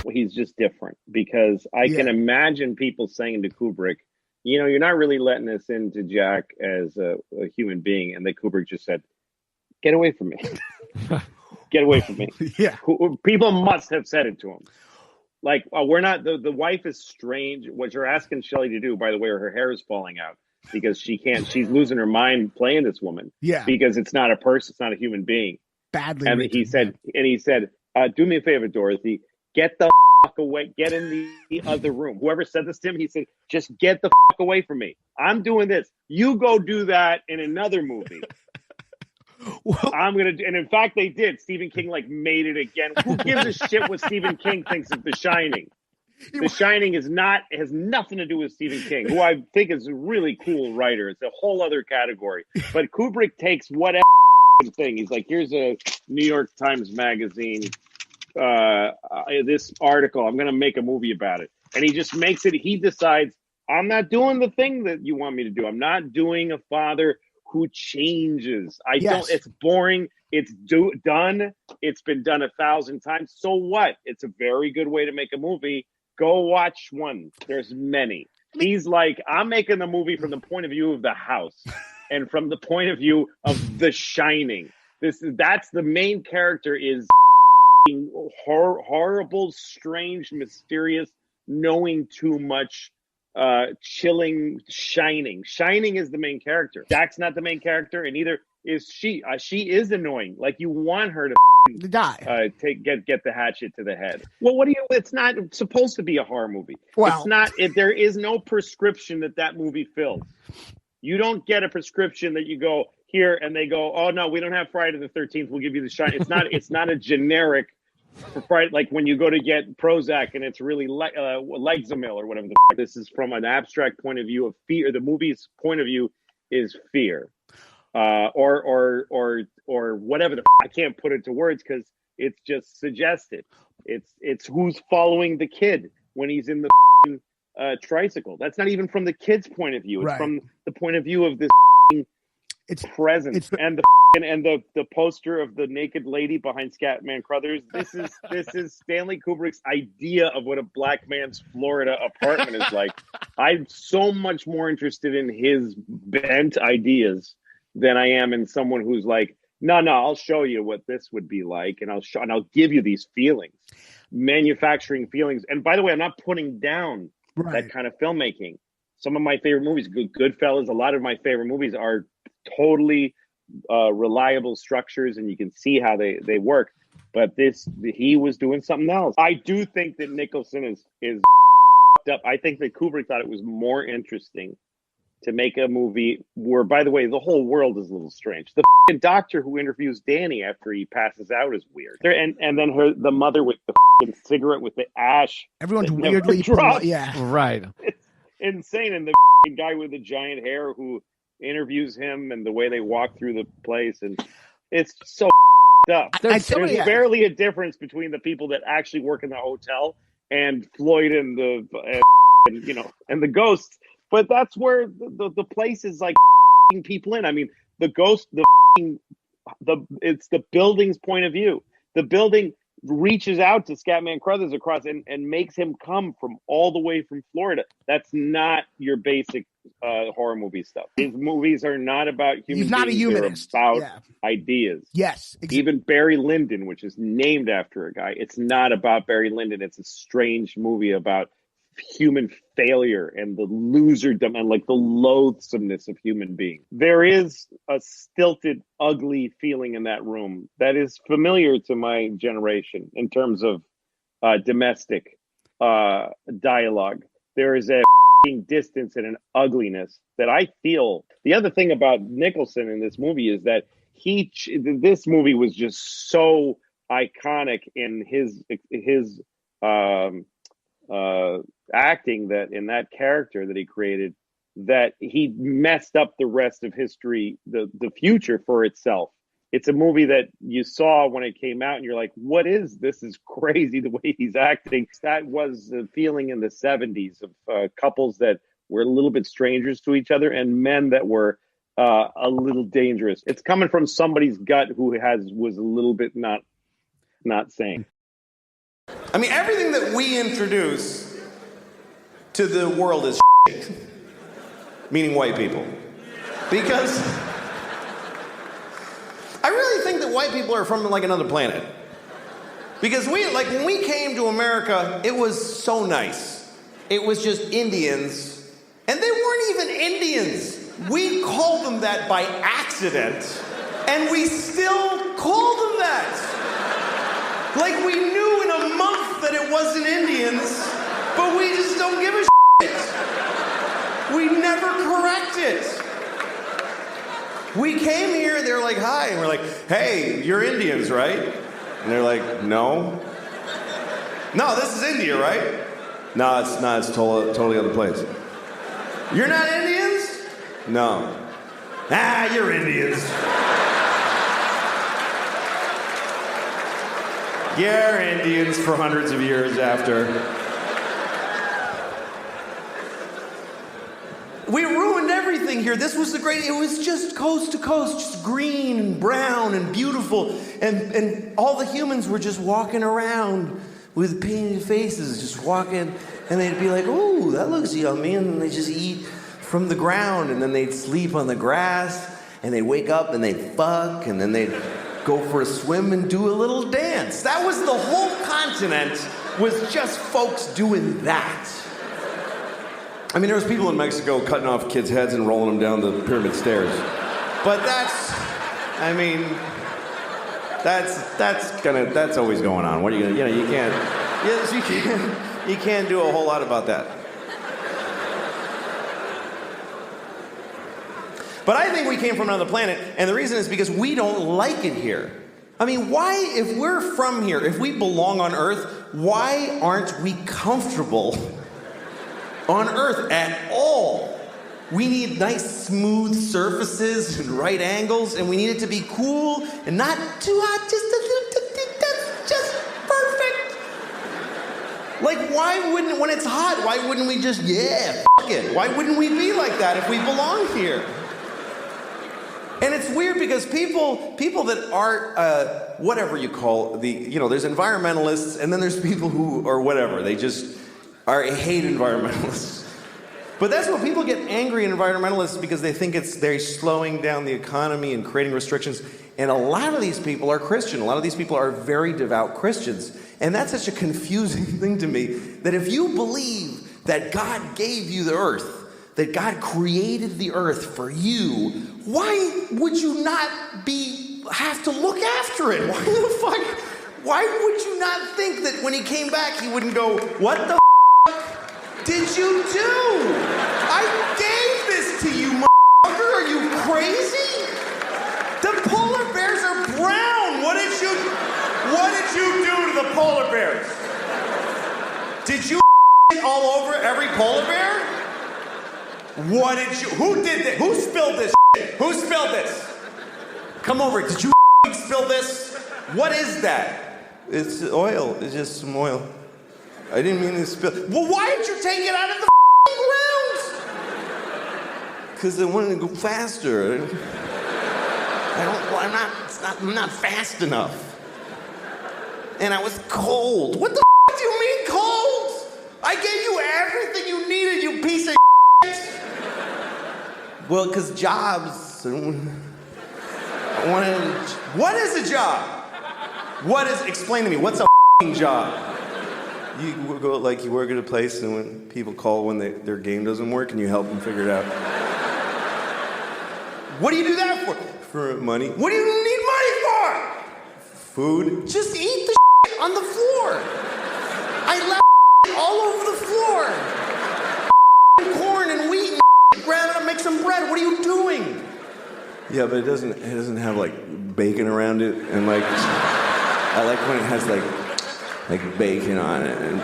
he's just different, because I can imagine people saying to Kubrick, you're not really letting us into Jack as a human being. And then Kubrick just said, get away from me. Get away from me. Yeah. People must have said it to him. Like, we're not, the wife is strange. What you're asking Shelley to do, by the way, her hair is falling out because she's losing her mind playing this woman. Yeah. Because it's not a person, it's not a human being. Badly And written, he said, do me a favor, Dorothy, get the fuck away, get in the other room. Whoever said this to him, he said, just get the fuck away from me. I'm doing this. You go do that in another movie. Well, and in fact, they did. Stephen King made it again. Who gives a shit what Stephen King thinks of The Shining? The Shining has nothing to do with Stephen King, who I think is a really cool writer. It's a whole other category. But Kubrick takes whatever thing. He's like, here's a New York Times magazine, this article. I'm going to make a movie about it. And he just makes it. He decides, I'm not doing the thing that you want me to do. I'm not doing a father who changes. It's boring. It's done. It's been done 1,000 times. So what? It's a very good way to make a movie. Go watch one. There's many. He's like, I'm making the movie from the point of view of the house and from the point of view of The Shining. That's the main character is horrible, strange, mysterious, knowing too much, chilling Shining. Shining is the main character. Jack's not the main character, and neither is she. She is annoying. Like, you want her to die. Get the hatchet to the head. Well, what do you? It's not supposed to be a horror movie. Well, it's not. There is no prescription that movie fills. You don't get a prescription that you go here and they go, oh no, we don't have Friday the 13th. We'll give you the Shining. It's not. It's not a generic. For Friday, like when you go to get Prozac and it's really Lexamil or whatever. This is from an abstract point of view of fear. The movie's point of view is fear, or whatever. I can't put it to words because it's just suggested. It's who's following the kid when he's in the tricycle. That's not even from the kid's point of view. It's from the point of view of this presence and the poster of the naked lady behind Scatman Crothers. This is Stanley Kubrick's idea of what a black man's Florida apartment is like. I'm so much more interested in his bent ideas than I am in someone who's like, no, I'll show you what this would be like, and I'll give you these feelings, manufacturing feelings. And by the way, I'm not putting down that kind of filmmaking. Some of my favorite movies, Goodfellas, a lot of my favorite movies are totally reliable structures, and you can see how they work. But he was doing something else. I do think that Nicholson is up. I think that Kubrick thought it was more interesting to make a movie where, by the way, the whole world is a little strange. The doctor who interviews Danny after he passes out is weird. And then the mother with the cigarette with the ash. Everyone's weirdly dropped. Yeah, right. It's insane. And the guy with the giant hair who interviews him, and the way they walk through the place, and it's so up. There's barely a difference between the people that actually work in the hotel and Floyd and the ghosts. But that's where the place is like people in. I mean, the ghost, it's the building's point of view. The building reaches out to Scatman Crothers across and makes him come from all the way from Florida. That's not your basic horror movie stuff. His movies are not about human beings. He's not a humanist. They're about ideas. Yes. Exactly. Even Barry Lyndon, which is named after a guy, it's not about Barry Lyndon. It's a strange movie about human failure and the loserdom and like the loathsomeness of human beings. There is a stilted, ugly feeling in that room that is familiar to my generation in terms of domestic dialogue. There is a distance and an ugliness that I feel. The other thing about Nicholson in this movie is that this movie was just so iconic in his acting, that in that character that he created, that he messed up the rest of history, the future for itself. It's a movie that you saw when it came out and you're like, what is this? Is crazy the way he's acting. That was the feeling in the 70s of couples that were a little bit strangers to each other and men that were a little dangerous. It's coming from somebody's gut who was a little bit not sane. I mean, everything that we introduce to the world is shit. Meaning white people. Because I really think that white people are from like another planet. Because when we came to America, it was so nice. It was just Indians, and they weren't even Indians. We called them that by accident, and we still call them that. Like we knew in a month that it wasn't Indians, but we just don't give a shit. We never correct it. We came here, they're like, hi, and we're like, hey, you're Indians, right? And they're like, no. No, this is India, right? No, it's not, it's totally other place. You're not Indians? No. Ah, you're Indians. You're Indians for hundreds of years after. We ruined everything here. This was it was just coast to coast, just green and brown and beautiful. And all the humans were just walking around with painted faces, just walking. And they'd be like, ooh, that looks yummy. And then they just eat from the ground. And then they'd sleep on the grass. And they'd wake up and they'd fuck. And then they'd go for a swim and do a little dance. That was the whole continent, was just folks doing that. I mean, there was people in Mexico cutting off kids' heads and rolling them down the pyramid stairs. But that's always going on. What are you gonna, you can't do a whole lot about that. But I think we came from another planet, and the reason is because we don't like it here. I mean, why, if we're from here, if we belong on Earth, why aren't we comfortable on Earth at all? We need nice, smooth surfaces and right angles, and we need it to be cool and not too hot, just perfect. Like, when it's hot, why wouldn't we just, fuck it? Why wouldn't we be like that if we belong here? And it's weird because people that aren't, whatever you call there's environmentalists, and then there's people who are whatever, they just hate environmentalists. But that's what people get angry at environmentalists, because they think they're slowing down the economy and creating restrictions. And a lot of these people are Christian. A lot of these people are very devout Christians. And that's such a confusing thing to me, that if you believe that God gave you the earth, that God created the earth for you, why would you not have to look after it? Why would you not think that when he came back, he wouldn't go, what the did you do? I gave this to you, motherfucker. Are you crazy? The polar bears are brown. What did you do to the polar bears? Did you all over every polar bear? Who did this? Who spilled this? Who spilled this? Come over. Did you spill this? What is that? It's oil. It's just some oil. I didn't mean to spill. Well, why did you take it out of the ground? Because I wanted to go faster. I'm not fast enough. And I was cold. What the do you mean cold? I gave you everything you needed, you piece of shit. Well, because jobs. What is a job? Explain to me, what's a job? You work at a place, and when people call when their game doesn't work, and you help them figure it out. What do you do that for? For money. What do you need money for? Food. Just eat the shit on the floor. I left all over the floor. Corn and wheat and grab it up, make some bread. What are you doing? Yeah, but it doesn't have like bacon around it, and like I like when it has like bacon on it and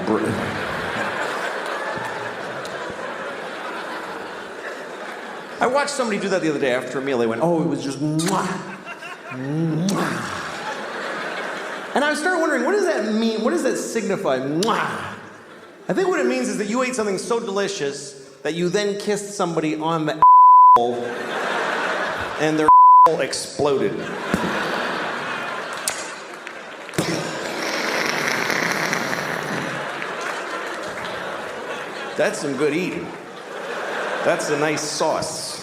I watched somebody do that the other day after a meal. They went, oh, it was just mwah, mwah. And I started wondering, what does that mean? What does that signify? Mwah. I think what it means is that you ate something so delicious that you then kissed somebody on the and their exploded. That's some good eating. That's a nice sauce.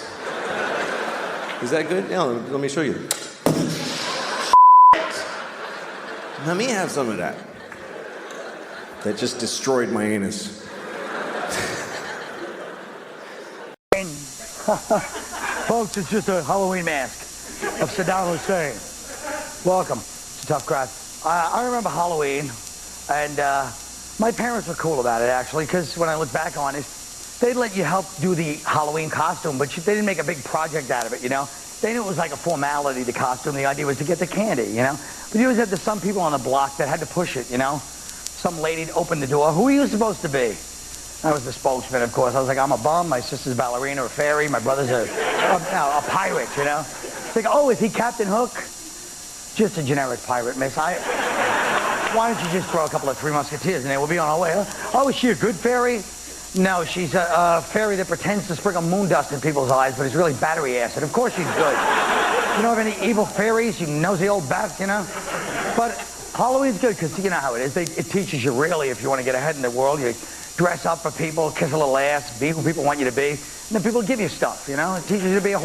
Is that good? Yeah, let me show you. Let me have some of that. That just destroyed my anus. Folks, it's just a Halloween mask of Saddam Hussein. Welcome. It's a tough crowd. I remember Halloween, and my parents were cool about it, actually, because when I look back on it, they'd let you help do the Halloween costume, but they didn't make a big project out of it, you know? They knew it was like a formality, the costume. The idea was to get the candy, you know? But you always had some people on the block that had to push it, you know? Some lady to open the door. Who are you supposed to be? I was the spokesman, of course. I was like, I'm a bum. My sister's a ballerina or a fairy. My brother's a pirate, you know? It's like, oh, is he Captain Hook? Just a generic pirate, miss. Why don't you just throw a couple of Three Musketeers in there? We'll be on our way. Huh? Oh, is she a good fairy? No, she's a fairy that pretends to sprinkle moon dust in people's eyes, but it's really battery acid. Of course she's good. You know of any evil fairies? You nosy old bat, you know? But Halloween's good because you know how it is. It teaches you really if you want to get ahead in the world. You dress up for people, kiss a little ass, be who people want you to be, and then people give you stuff, you know? It teaches you to be a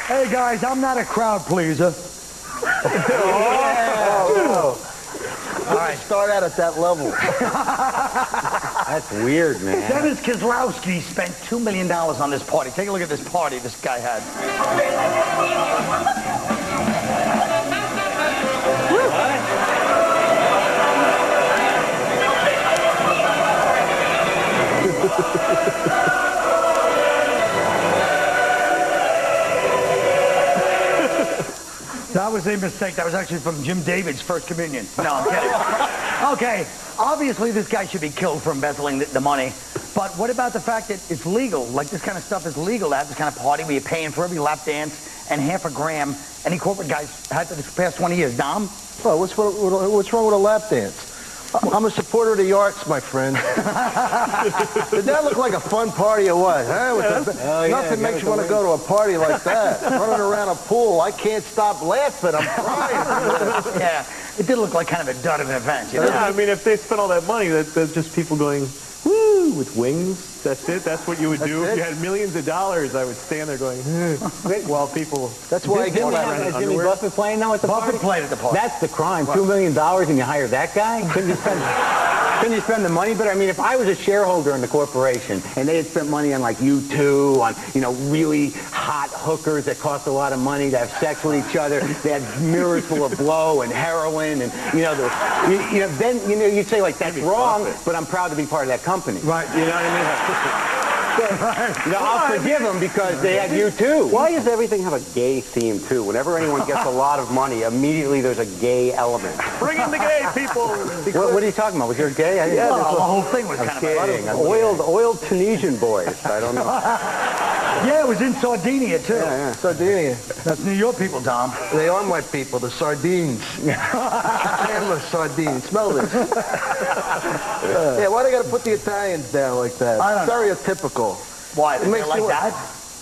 Hey guys, I'm not a crowd pleaser. All right, start out at that level. That's weird, man. Dennis Kozlowski spent $2 million on this party. Take a look at this party this guy had. That was a mistake. That was actually from Jim David's first communion. No, I'm kidding. Okay, obviously this guy should be killed for embezzling the money. But what about the fact that it's legal? Like this kind of stuff is legal to have this kind of party where you're paying for every lap dance and half a gram. Any corporate guys had for the past 20 years. Dom? Well, what's wrong with a lap dance? I'm a supporter of the arts, my friend. Did that look like a fun party or what? Huh? Nothing makes you want to go to a party like that. Running around a pool, I can't stop laughing. I'm crying. Yeah, it did look like kind of a dud of an event. You know? Yeah, I mean, if they spent all that money, that's just people going, woo, with wings. That's it. That's what you would do. If you had millions of dollars, I would stand there going, while people... That's why I get Is Jimmy Buffett playing now at the party? Buffett played at the party. That's the crime. $2 million and you hire that guy? Couldn't you spend the money better? I mean, if I was a shareholder in the corporation and they had spent money on like U2, on, you know, really hot hookers that cost a lot of money to have sex with each other, they had mirrors full of blow and heroin and, you know, then, you know, you'd say like, that's wrong, but I'm proud to be part of that company. Right. You know what I mean? You know, I'll forgive them because they had you too. Why does everything have a gay theme too? Whenever anyone gets a lot of money, immediately there's a gay element. Bring in the gay people. What are you talking about? Was yours gay? Yeah, the whole thing was kind of oiled Tunisian boys. I don't know. Yeah, it was in Sardinia too. Yeah. Sardinia. That's New York people, Dom. They are my people, the sardines. Chandler sardines. Smell this. Yeah, why they got to put the Italians down like that? Stereotypical. Why? They makes like you that?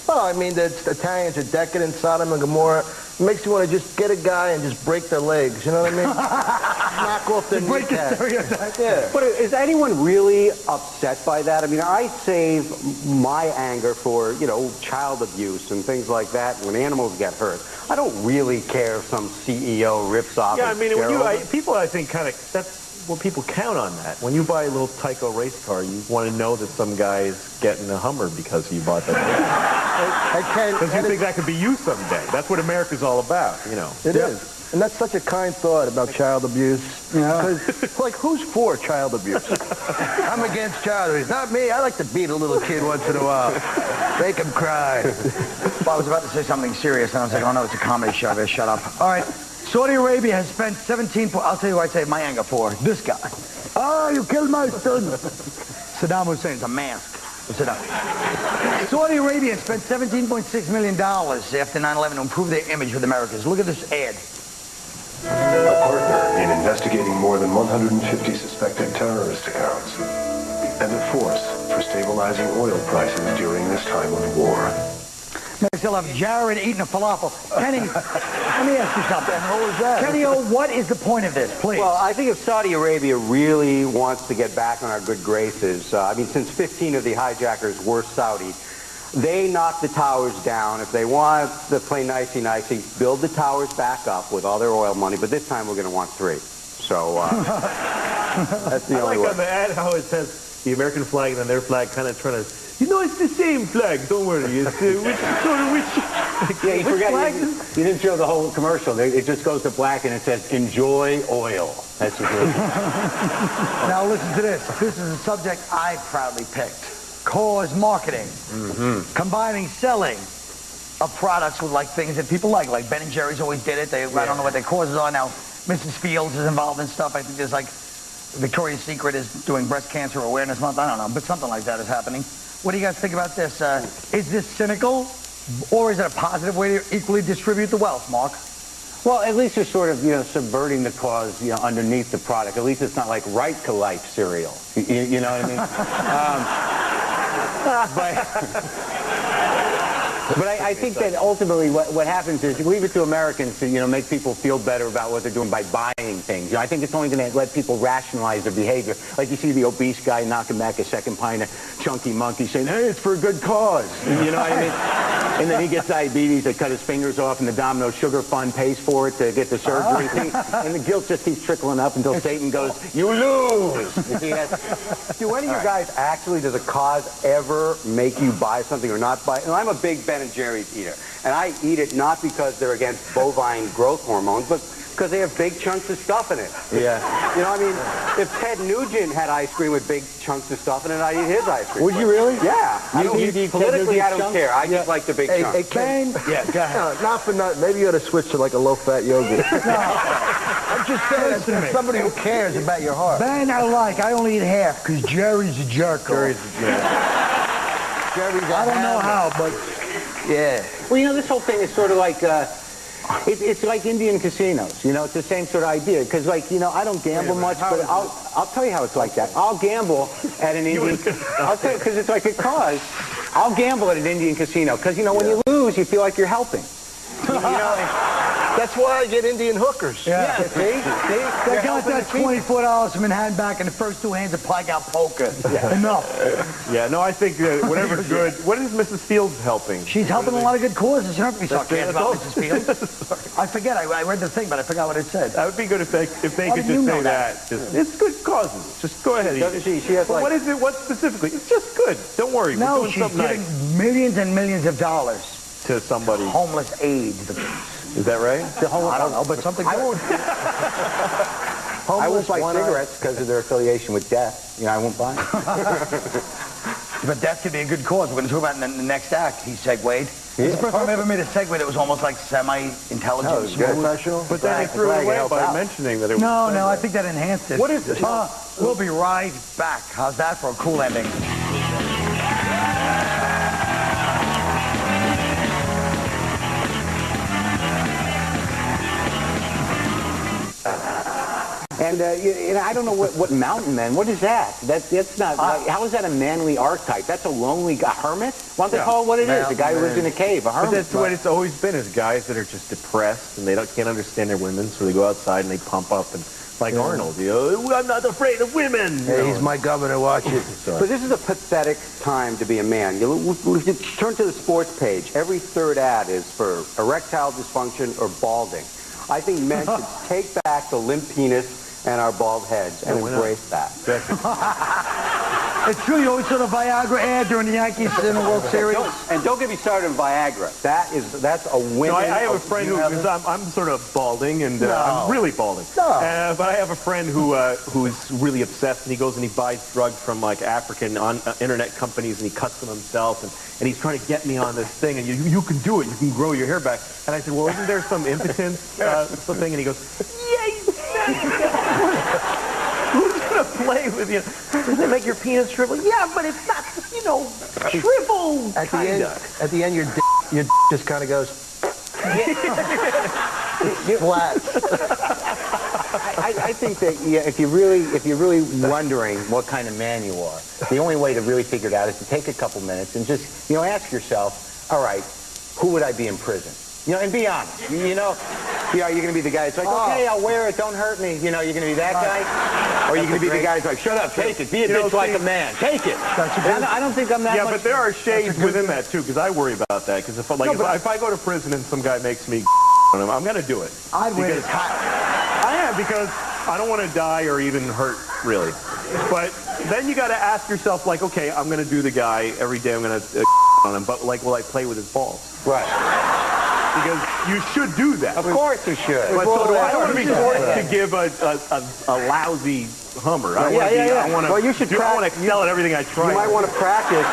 Well, I mean, the Italians are decadent, Sodom and Gomorrah. It makes you want to just get a guy and just break their legs. You know what I mean? Knock off their break the kneecaps. stereotype. Yeah. But is anyone really upset by that? I mean, I save my anger for, you know, child abuse and things like that when animals get hurt. I don't really care if some CEO rips off. Yeah, I mean, people, I think, that's what people count on that. When you buy a little Tyco race car, you want to know that some guy is getting a Hummer because you bought that. Because you think that could be you someday. That's what America's all about, you know. It is. And that's such a kind thought about child abuse. Because, like, who's for child abuse? I'm against child abuse. Not me. I like to beat a little kid once in a while. Make him cry. Well, I was about to say something serious, and I was like, oh, no, it's a comedy show. I better shut up. All right. Saudi Arabia has spent 17... I'll tell you what I save my anger for. This guy. Oh, you killed my son. Saddam Hussein's a mask. Saudi Arabia spent $17.6 million after 9/11 to improve their image with Americans. Look at this ad. A partner in investigating more than 150 suspected terrorist accounts, and a force for stabilizing oil prices during this time of war. They still have Jared eating a falafel. Kenny, let me ask you something. What was that? Kenny, what is the point of this, please? Well, I think if Saudi Arabia really wants to get back on our good graces, I mean, since 15 of the hijackers were Saudi, they knock the towers down. If they want to play nicey-nicey, build the towers back up with all their oil money, but this time we're going to want 3. So that's the only way. I like on the ad how it says the American flag and then their flag kind of trying to, you know, it's the same flag, don't worry. It's which sort of which. Yeah, you forgot, you didn't show the whole commercial. It just goes to black and it says, enjoy oil. That's what it is. Now listen to this. This is a subject I proudly picked. Cause marketing. Combining selling of products with like things that people like Ben & Jerry's always did it. I don't know what their causes are now. Mrs. Fields is involved in stuff. I think there's like Victoria's Secret is doing Breast Cancer Awareness Month. I don't know, but something like that is happening. What do you guys think about this? Is this cynical, or is it a positive way to equally distribute the wealth, Mark? Well, at least you're sort of, subverting the cause, underneath the product. At least it's not like Right to Life cereal. You know what I mean? But I think that ultimately what happens is you leave it to Americans to, make people feel better about what they're doing by buying things. I think it's only going to let people rationalize their behavior. Like you see the obese guy knocking back a second pint of Chunky Monkey saying, hey, it's for a good cause. You know what I mean? And then he gets diabetes, they cut his fingers off, and the Domino Sugar Fund pays for it to get the surgery. And the guilt just keeps trickling up until Satan goes, you lose! You see that? Do any of you guys actually, does a cause ever make you buy something or not buy? I'm a big Ben & Jerry's eater, and I eat it not because they're against bovine growth hormones, but because they have big chunks of stuff in it. Yeah. If Ted Nugent had ice cream with big chunks of stuff in it, I'd eat his ice cream. Would you really? Yeah. Politically, I don't chunks? care. I just like the big chunks. Hey, Ken? Yeah, go ahead. No, not for nothing. Maybe you ought to switch to like a low-fat yogurt. I'm just saying, as somebody who cares about your heart. Ben, I only eat half because Jerry's a jerk. Jerry's a jerk. I don't know how, but yeah. Well, this whole thing is sort of like, it's like Indian casinos, it's the same sort of idea. Because, I don't gamble much, but I'll tell you how it's like that. I'll gamble at an Indian, I'll tell you, because it's like a cause. I'll gamble at an Indian casino, because, when you lose, you feel like you're helping. That's why I get Indian hookers. Yeah. See? They got that $24 from Manhattan back in the first 2 hands of Pike out poker. Yeah. Enough. Yeah, no, I think whatever's good. What is Mrs. Fields helping? She's helping a lot of good causes. You don't have to be sarcastic about Mrs. Fields. I forget. I read the thing, but I forgot what it said. That would be good if they could just say that. It's good causes. Just go ahead. Doesn't she? She has what is it? What specifically? It's just good. Don't worry. No, we're doing she's something giving nice millions and millions of dollars to somebody. Homeless aid. Is that right? I don't know, but something. I won't buy cigarettes because of their affiliation with death. I won't buy them. But that could be a good cause. We're going to talk about it in the next act. He segued. It's the first time I ever made a segue that was almost like semi-intelligent. Professional. But then he threw it away by mentioning that it was. No, I think that enhanced it. What is it? We'll be right back. How's that for a cool ending? And I don't know what mountain man. What is that? That's not. How is that a manly archetype? That's a lonely guy, hermit. Why don't they call it what it is? A guy who lives in a cave, a hermit. But that's the way it's always been. Is guys that are just depressed and they can't understand their women, so they go outside and they pump up and like Arnold. I'm not afraid of women. Hey, he's my governor. Watch it. But this is a pathetic time to be a man. You turn to the sports page. Every third ad is for erectile dysfunction or balding. I think men should take back the limp penis and our bald heads and embrace that. It's true. You always saw the Viagra ad during the Yankees in the World Series. Don't get me started on Viagra. That's a win. No, I have a friend I'm sort of balding, and I'm really balding. No. But I have a friend who's really obsessed, and he goes and he buys drugs from like African internet companies, and he cuts them himself, and he's trying to get me on this thing, and you can do it. You can grow your hair back. And I said, well, isn't there some impotence thing? And he goes, who's going to play with you? Does it make your penis shrivel? Yeah, but it's not, shrivel. At the end, your just kind of goes flat. I think that if you're really wondering what kind of man you are, the only way to really figure it out is to take a couple minutes and just ask yourself, all right, who would I be in prison? And be honest. You're going to be the guy that's like, okay, I'll wear it, don't hurt me. You're going to be that guy? Or you're going to be the guy that's like, shut up, take it, be a bitch like a man, take it. I don't think I'm that much. Yeah, but there are shades within that, too, because I worry about that. Because if I go to prison and some guy makes me on him, I'm going to do it. I'd wear it. I am, because I don't want to die or even hurt, really. But then you got to ask yourself, like, okay, I'm going to do the guy every day, I'm going to on him, but, like, will I play with his balls? Right. Because you should do that. Of course you should. But so I don't want to be forced to give a lousy Hummer. I want to excel at everything I try. You might want to practice.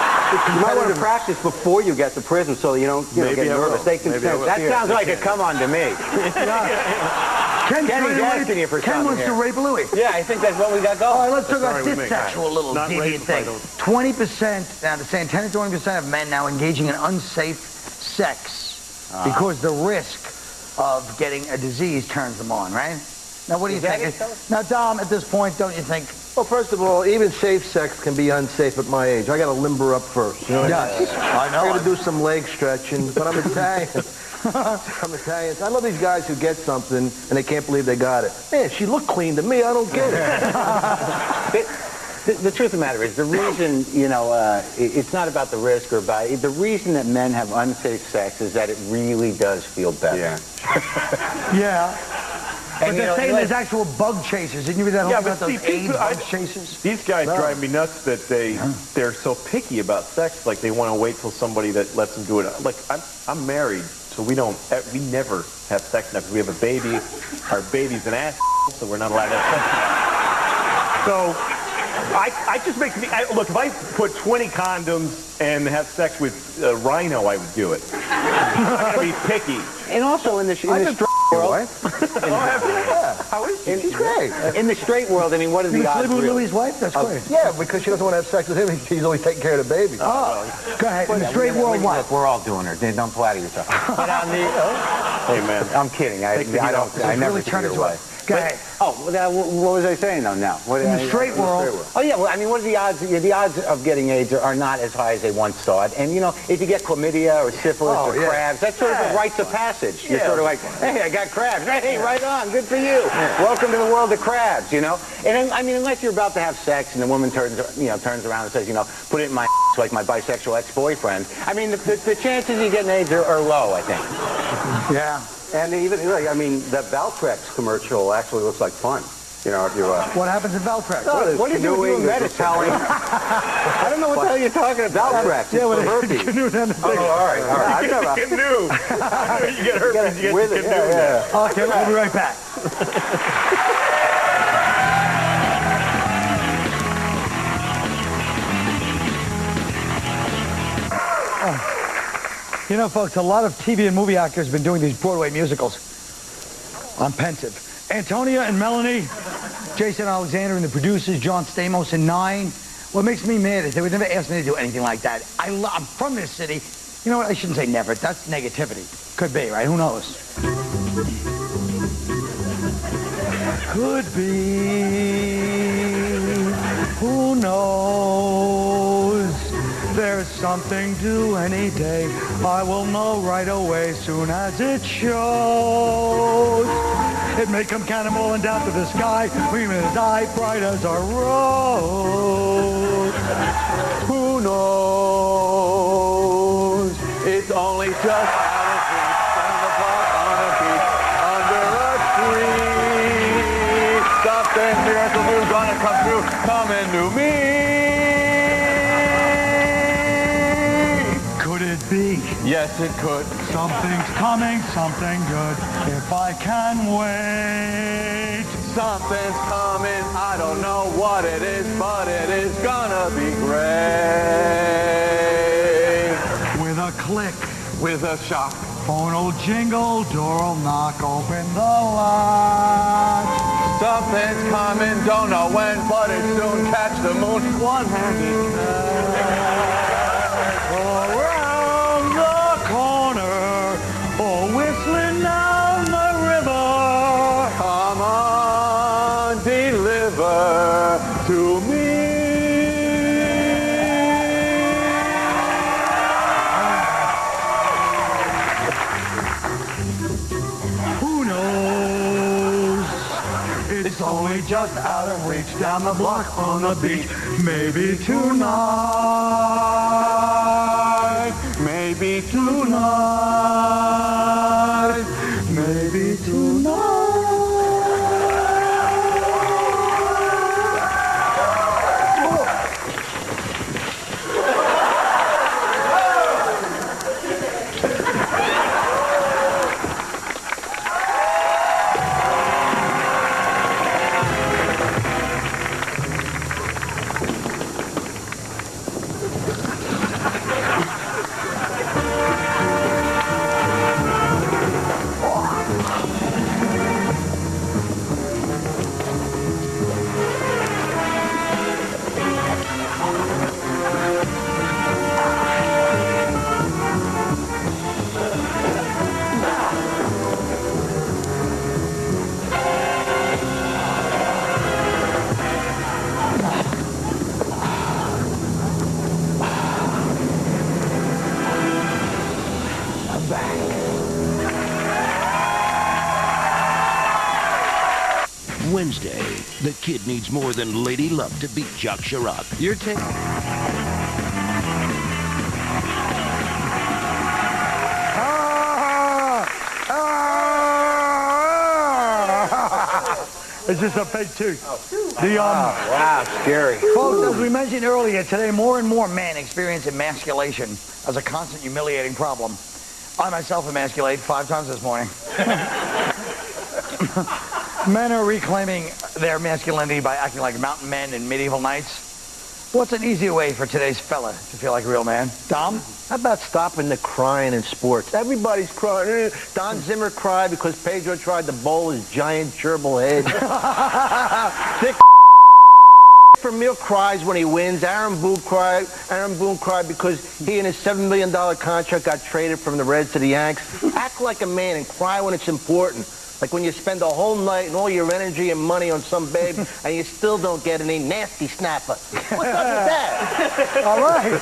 You might want to practice before you get to prison so you don't get nervous. They can sense that sounds like a come on to me. Ken wants to rape Louis. Yeah, I think that's what we got going. All right, let's talk about this sexual little deviant thing. 20%, now they're saying 10 to 20% of men now engaging in unsafe sex because the risk of getting a disease turns them on, right? Now, what do you think? Now, Dom, at this point, don't you think? Well, first of all, even safe sex can be unsafe at my age. I got to limber up first. You know what I mean? I know. I got to do some leg stretching, but I'm Italian. I'm Italian. I love these guys who get something and they can't believe they got it. Man, she looked clean to me. I don't get it. The truth of the matter is, the reason, it's not about the risk or the reason that men have unsafe sex is that it really does feel better. Yeah. Yeah. But they're saying there's actual bug chasers. Didn't you read that whole about those AIDS bug chasers? These guys drive me nuts that they're so picky about sex. Like, they want to wait till somebody that lets them do it. Like, I'm married, so we never have sex now because we have a baby. Our baby's an ass, so we're not allowed to have sex. So I just makes me look. If I put 20 condoms and have sex with Rhino, I would do it. I'm not gonna be picky. And also in the straight world. How is she? She's great. In the straight world, I mean, what are the odds? You sleep with Louis' wife? That's great. Yeah, because she doesn't want to have sex with him. He's always taking care of the baby. Oh, go ahead. In the straight world, what? Look, we're all doing it. Don't flatter yourself. But on the, hey man, I'm kidding. I never turn it away. Go ahead. What was I saying though now? In the straight world. Oh yeah, well, I mean, what are the odds? The odds of getting AIDS are not as high as they once thought. And if you get chlamydia or syphilis or crabs, that's sort of a rites of passage. You're sort of like, hey, I got crabs. Hey, right on, good for you. Welcome to the world of crabs, And I mean, unless you're about to have sex and the woman turns around and says, put it in my like my bisexual ex-boyfriend. I mean, the chances of you getting AIDS are low, I think. Yeah. And even, that Valtrex commercial actually looks like fun. If you What happens in Valtrex? What do you do with medicine? I don't know what the hell you're talking about. Valtrex. Yeah, for herpes. Oh, all right. You get the canoe. You get herpes, you get the canoe. Yeah. Okay, we'll be right back. Folks, a lot of TV and movie actors have been doing these Broadway musicals. I'm pensive. Antonia and Melanie, Jason Alexander and the producers, John Stamos and Nine. What makes me mad is they would never ask me to do anything like that. I'm from this city. You know what? I shouldn't say never. That's negativity. Could be, right? Who knows? Could be. Who knows? There's something due any day. I will know right away soon as it shows. It may come cannonballing down to the sky. We may die bright as a rose. Who knows? It's only just out of reach. On the park, on a beach, under a tree. Something miracle new gonna come through. Come into me. Yes, it could. Something's coming, something good, if I can wait. Something's coming, I don't know what it is, but it is gonna be great. With a click, with a shock, phone will jingle, door will knock, open the latch. Something's coming, don't know when, but it soon. Catch the moon, one-handed catch. Whistling down the river. Come on. forever to me. Who knows? It's only just out of reach down the block on the beach. Maybe tonight. Maybe tonight. Maybe tonight. Wednesday, the kid needs more than Lady Luck to beat Jacques Chirac. You're taking... It's just a big tooth. Wow, scary. Folks, as we mentioned earlier, today more and more men experience emasculation as a constant humiliating problem. I myself emasculate 5 times this morning. Men are reclaiming their masculinity by acting like mountain men in medieval knights. What's an easier way for today's fella to feel like a real man? Dom? How about stopping the crying in sports? Everybody's crying. Don Zimmer cried because Pedro tried to bowl his giant gerbil head. Dick Vermeer cries when he wins. Aaron Boone cried because he and his $7 million contract got traded from the Reds to the Yanks. Act like a man and cry when it's important. Like when you spend a whole night and all your energy and money on some babe and you still don't get any nasty snapper. What's up with that? All right.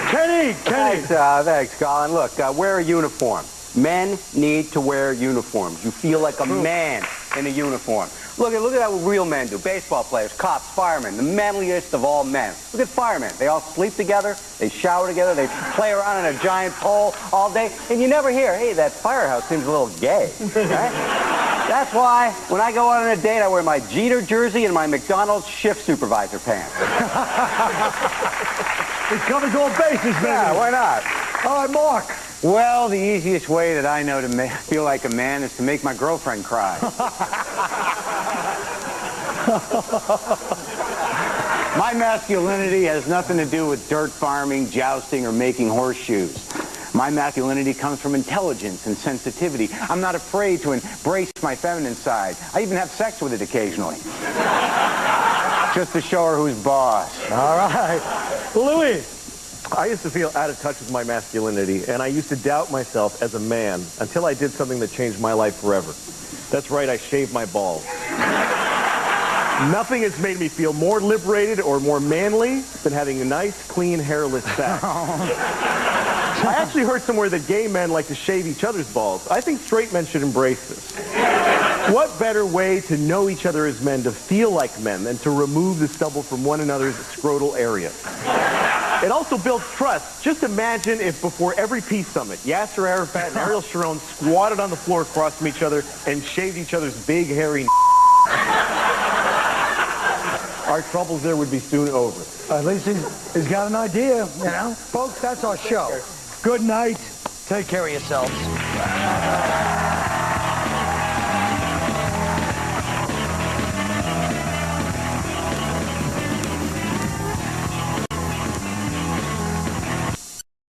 Kenny. Thanks, Colin. Look, wear a uniform. Men need to wear uniforms. You feel like a man in a uniform. Look at what real men do. Baseball players, cops, firemen, the manliest of all men. Look at firemen. They all sleep together, they shower together, they play around on a giant pole all day, and you never hear, hey, that firehouse seems a little gay. Right? That's why when I go out on a date, I wear my Jeter jersey and my McDonald's shift supervisor pants. It covers all bases, baby. Yeah, why not? All right, Mark. Well, the easiest way that I know to feel like a man is to make my girlfriend cry. My masculinity has nothing to do with dirt farming, jousting, or making horseshoes. My masculinity comes from intelligence and sensitivity. I'm not afraid to embrace my feminine side. I even have sex with it occasionally. Just to show her who's boss. All right. Louis. I used to feel out of touch with my masculinity, and I used to doubt myself as a man until I did something that changed my life forever. That's right, I shaved my balls. Nothing has made me feel more liberated or more manly than having a nice, clean, hairless sack. I actually heard somewhere that gay men like to shave each other's balls. I think straight men should embrace this. What better way to know each other as men, to feel like men, than to remove the stubble from one another's scrotal area? It also builds trust. Just imagine if before every peace summit, Yasser Arafat and Ariel Sharon squatted on the floor across from each other and shaved each other's big, hairy Our troubles there would be soon over. At least he's got an idea, you know? Folks, that's our show. Good night. Take care of yourselves.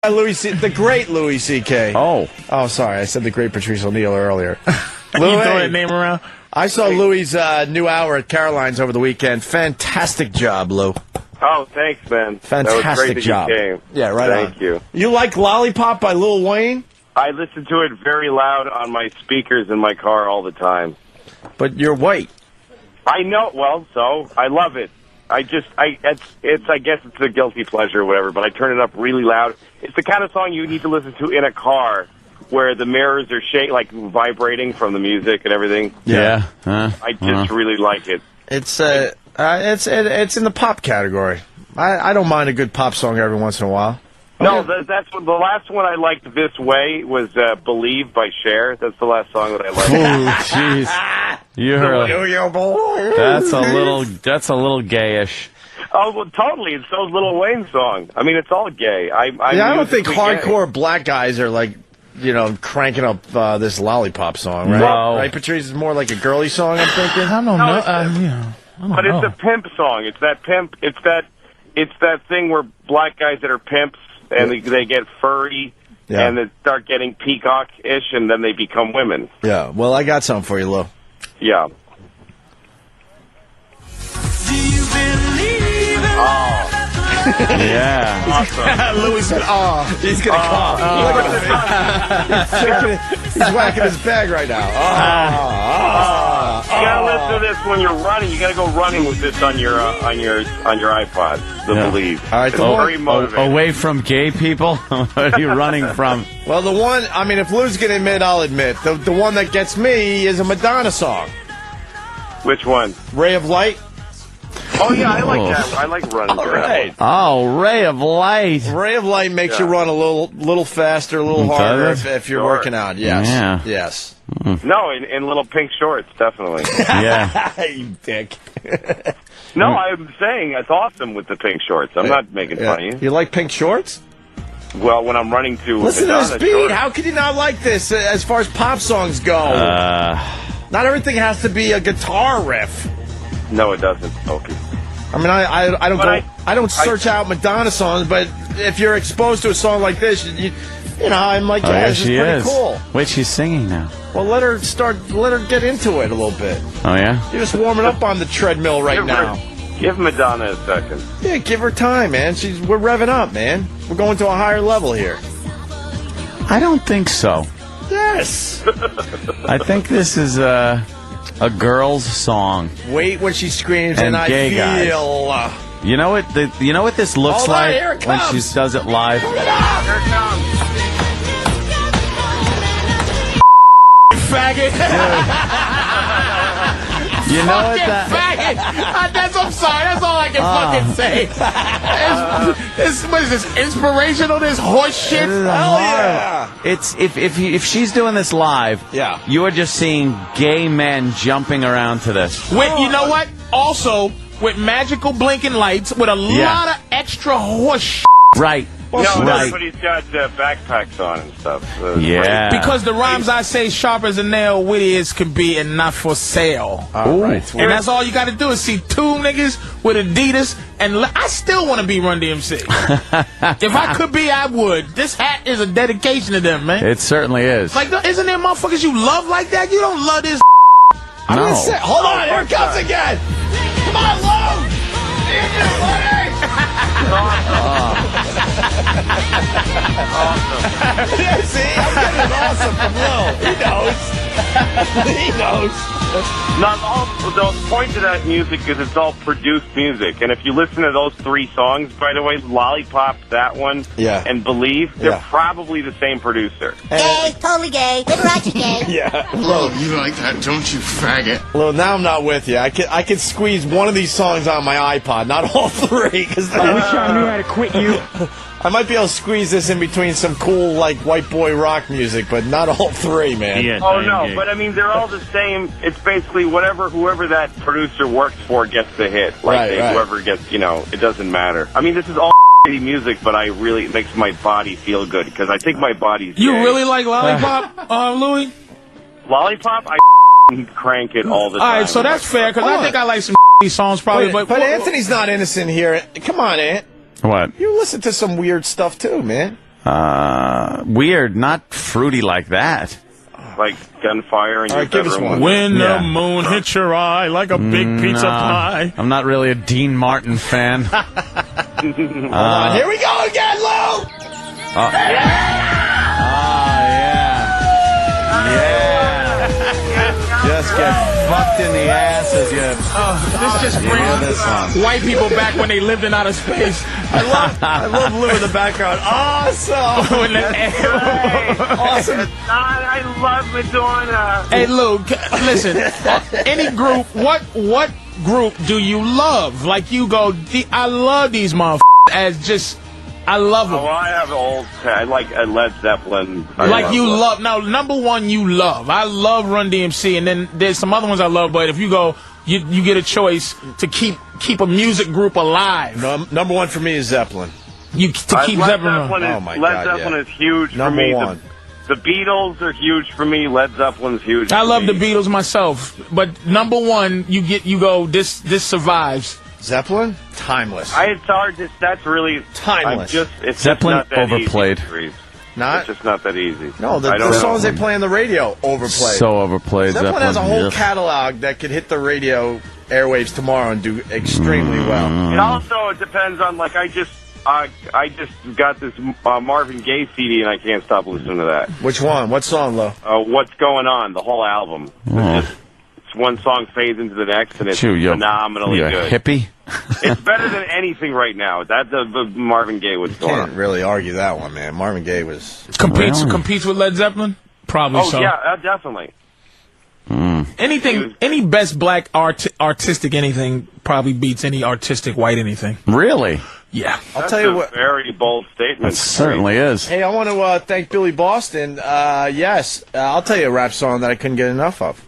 The great Louis CK. Oh, sorry. I said the great Patrice O'Neill earlier. You throw that name around? I saw Louis' new hour at Caroline's over the weekend. Fantastic job, Lou. Oh, thanks, man. Fantastic that was great that job. You came. Yeah, right on. Thank you. You like Lollipop by Lil Wayne? I listen to it very loud on my speakers in my car all the time. But you're white. I know. Well, so I love it. I guess it's a guilty pleasure or whatever, but I turn it up really loud. It's the kind of song you need to listen to in a car where the mirrors are vibrating from the music and everything. Yeah. I just really like it. It's in the pop category. I don't mind a good pop song every once in a while. No, that's what, the last one I liked this way was "Believe" by Cher. That's the last song that I liked. Oh, jeez, that's a little gayish. Oh, well, totally. It's those Lil Wayne song. I mean, it's all gay. I don't think hardcore black guys are like, cranking up this lollipop song, right? No. Right, Patrice? It's more like a girly song, I'm thinking. I don't know. But it's a pimp song. It's that pimp. It's that thing where black guys that are pimps and they get furry and they start getting peacock-ish and then they become women. Yeah. Well, I got something for you, Lou. Yeah. Yeah. Awesome. Louis said, "Oh, he's gonna cough." He's whacking his bag right now. You gotta listen to this when you're running. You gotta go running with this on your iPod. Believe. All right, it's very motivating. Away from gay people. What are you running from? Well, the one. I mean, if Lou's gonna admit, I'll admit. The one that gets me is a Madonna song. Which one? "Ray of Light." Oh, yeah, I like that. I like running. All right. Oh, Ray of Light. Ray of Light makes you run a little faster, a little harder if you're working out. Yes. Yeah. Yes. No, in little pink shorts, definitely. Yeah. You dick. No, I'm saying it's awesome with the pink shorts. I'm not making fun of you. You like pink shorts? Well, when I'm running to Listen to Madonna this beat. shorts. How could you not like this as far as pop songs go? Not everything has to be a guitar riff. No, it doesn't. Okay. I mean, I don't search out Madonna songs, but if you're exposed to a song like this, I'm like, this is pretty cool. Wait, she's singing now. Well, let her get into it a little bit. Oh, yeah? You're just warming up on the treadmill right now. Give Madonna a second. Yeah, give her time, man. We're revving up, man. We're going to a higher level here. I don't think so. Yes. I think this is a girl's song. Wait when she screams and I gay feel. Guys. You know what this looks like when she does it live? Here it comes. Faggot. You know what faggot. I'm sorry. That's all I can fucking say. What is this? Inspirational? This horse shit? Hell yeah. It's if she's doing this live, you are just seeing gay men jumping around to this. You know what? Also, with magical blinking lights, with a lot of extra horse shit. Right. Everybody's got backpacks on and stuff. Yeah. Because the rhymes I say, sharp as a nail, witty as can be, and not for sale. Right. And that's all you got to do is see two niggas with Adidas, and I still want to be Run DMC. If I could be, I would. This hat is a dedication to them, man. It certainly is. Like, isn't there motherfuckers you love like that? You don't love this. No. Hold on, here it comes again. Come on, Lou. Yeah, see, I'm getting awesome from Lou. He knows. He knows. Now, the point to that music is it's all produced music. And if you listen to those three songs, by the way, Lollipop, that one, and Believe, they're probably the same producer. Gay, totally gay, Liberace gay. Yeah. Oh, you like that, don't you, faggot? Well, now I'm not with you. I could squeeze one of these songs on my iPod, not all three. I wish I knew how to quit you. I might be able to squeeze this in between some cool, like, white boy rock music, but not all three, man. Oh, no, but I mean, they're all the same. It's basically whoever that producer works for gets the hit. Like, whoever gets, it doesn't matter. I mean, this is all shitty music, but it makes my body feel good, because I think my body's You gay. really like Lollipop, Louis? Lollipop? I crank it all the time. All right, so that's fair, because I think I like some songs probably. But Anthony's not innocent here. Come on, Ant. What? You listen to some weird stuff, too, man. Weird, not fruity like that. Like gunfire in your bedroom. When the moon hits your eye like a big pizza pie. I'm not really a Dean Martin fan. Hold on, here we go again, Lou! Yeah. Just get fucked in the ass as you. This just brings white people back when they lived in outer space. I love Lou in the background. Awesome. Awesome. I love Madonna. Hey, Lou, listen. Any group, what group do you love? Like you go, I love these motherfuckers as just. I love them. Oh, I have I like Led Zeppelin. Now, number one, you love. I love Run DMC, and then there's some other ones I love, but if you go, you get a choice to keep a music group alive. Number one for me is Zeppelin. Keep Zeppelin. Led Zeppelin is huge for me. Number one. The Beatles are huge for me. Led Zeppelin's huge. I love the Beatles myself, but number one, you go. This survives. Zeppelin, timeless. It's hard. That's really timeless. Zeppelin just not that overplayed. Easy, not. It's just not that easy. No, the songs they play on the radio overplayed. So overplayed. Zeppelin has a whole catalog that could hit the radio airwaves tomorrow and do extremely well. It also depends on I just got this Marvin Gaye CD and I can't stop listening to that. Which one? What song, Lo? What's Going On? The whole album. It's one song fades into the next, and it's phenomenally good. You're a hippie? It's better than anything right now. That the Marvin Gaye was going on. Can't really argue that one, man. Marvin Gaye was competes with Led Zeppelin. Probably so. Oh yeah, definitely. Any best black artistic anything probably beats any artistic white anything. Really? Yeah. I'll tell you what. Very bold statement. It certainly is. Hey, I want to thank Billy Boston. Yes, I'll tell you a rap song that I couldn't get enough of.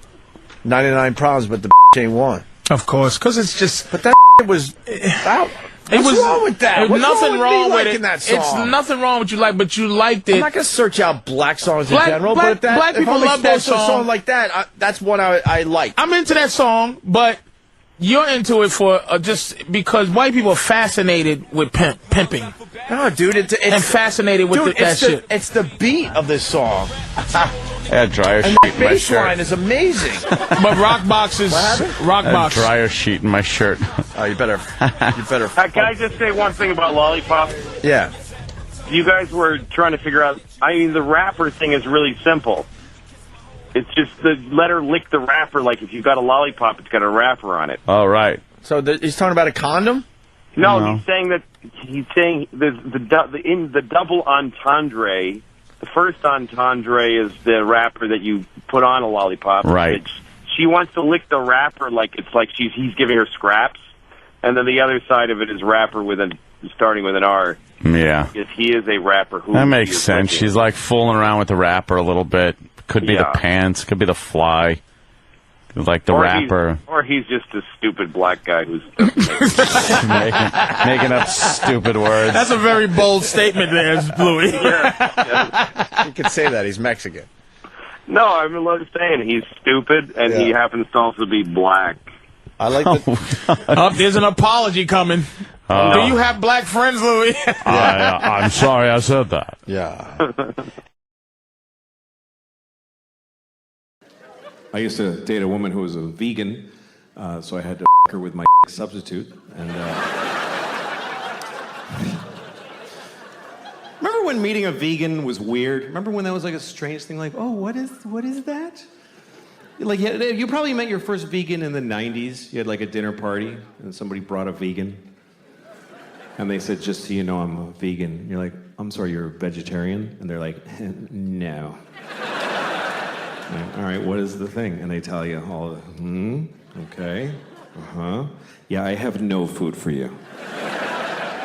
99 Problems, but the ain't one. Of course, because it's just. But that was. What's wrong with that? There's nothing wrong with it. That song? It's nothing wrong with but you liked it. I'm not gonna search out black songs in general, but black people love that song. A song like that, that's what I like. I'm into that song, but you're into it for just because white people are fascinated with pimping. No, dude, it's and fascinated with that shit. It's the beat of this song. Yeah, dryer and sheet that in my bass shirt. line is amazing. But Rockbox is Rockbox. Dryer sheet in my shirt. Oh, you better. Can I just say one thing about Lollipop? Yeah. You guys were trying to figure out. I mean, the rapper thing is really simple. It's just let her lick the wrapper. Like if you've got a lollipop, it's got a wrapper on it. Oh, right. So he's talking about a condom? No, he's saying the double entendre. The first entendre is the wrapper that you put on a lollipop. Right. She wants to lick the wrapper like it's like he's giving her scraps, and then the other side of it is wrapper starting with an R. Yeah. Because he is a rapper who. That makes sense. Licking. She's like fooling around with the wrapper a little bit. Could be the pants. Could be the fly. Like the rapper. Or he's just a stupid black guy who's making up stupid words. That's a very bold statement there, Louis. Yeah. You could say that. He's Mexican. No, I'm saying he's stupid, and he happens to also be black. I like that. There's an apology coming. Do you have black friends, Louis? I'm sorry I said that. Yeah. I used to date a woman who was a vegan, so I had to her with my substitute. And remember when meeting a vegan was weird? Remember when that was like a strange thing? Like, oh, what is that? Like, you probably met your first vegan in the 90s. You had like a dinner party, and somebody brought a vegan. And they said, just so you know, I'm a vegan. And you're like, I'm sorry, you're a vegetarian? And they're like, no. All right, what is the thing? And they tell you all, okay, yeah, I have no food for you.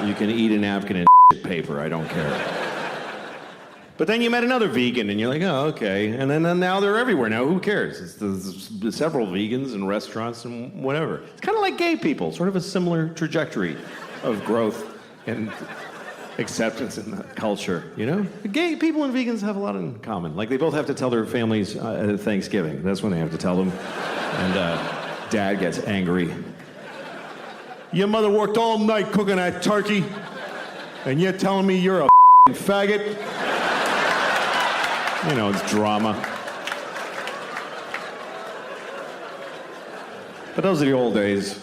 You can eat a napkin and paper, I don't care. But then you met another vegan, and you're like, oh, okay. And then now they're everywhere. Now, who cares? There's several vegans in restaurants and whatever. It's kind of like gay people, sort of a similar trajectory of growth and acceptance in the culture, you know? Gay people and vegans have a lot in common. Like, they both have to tell their families at Thanksgiving. That's when they have to tell them. And Dad gets angry. Your mother worked all night cooking that turkey, and you're telling me you're a faggot? You know, it's drama. But those are the old days.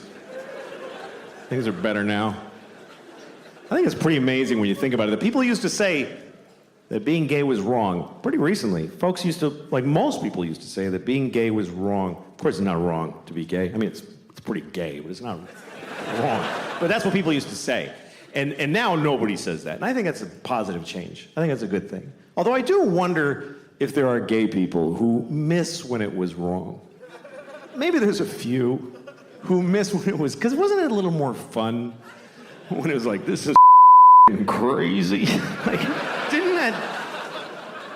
Things are better now. I think it's pretty amazing when you think about it. The people used to say that being gay was wrong. Pretty recently, folks used to, like most people used to say, that being gay was wrong. Of course, it's not wrong to be gay. I mean, it's pretty gay, but it's not wrong. But that's what people used to say. And now nobody says that. And I think that's a positive change. I think that's a good thing. Although I do wonder if there are gay people who miss when it was wrong. Maybe there's a few who miss when it was, because wasn't it a little more fun when it was like, this is crazy? Like,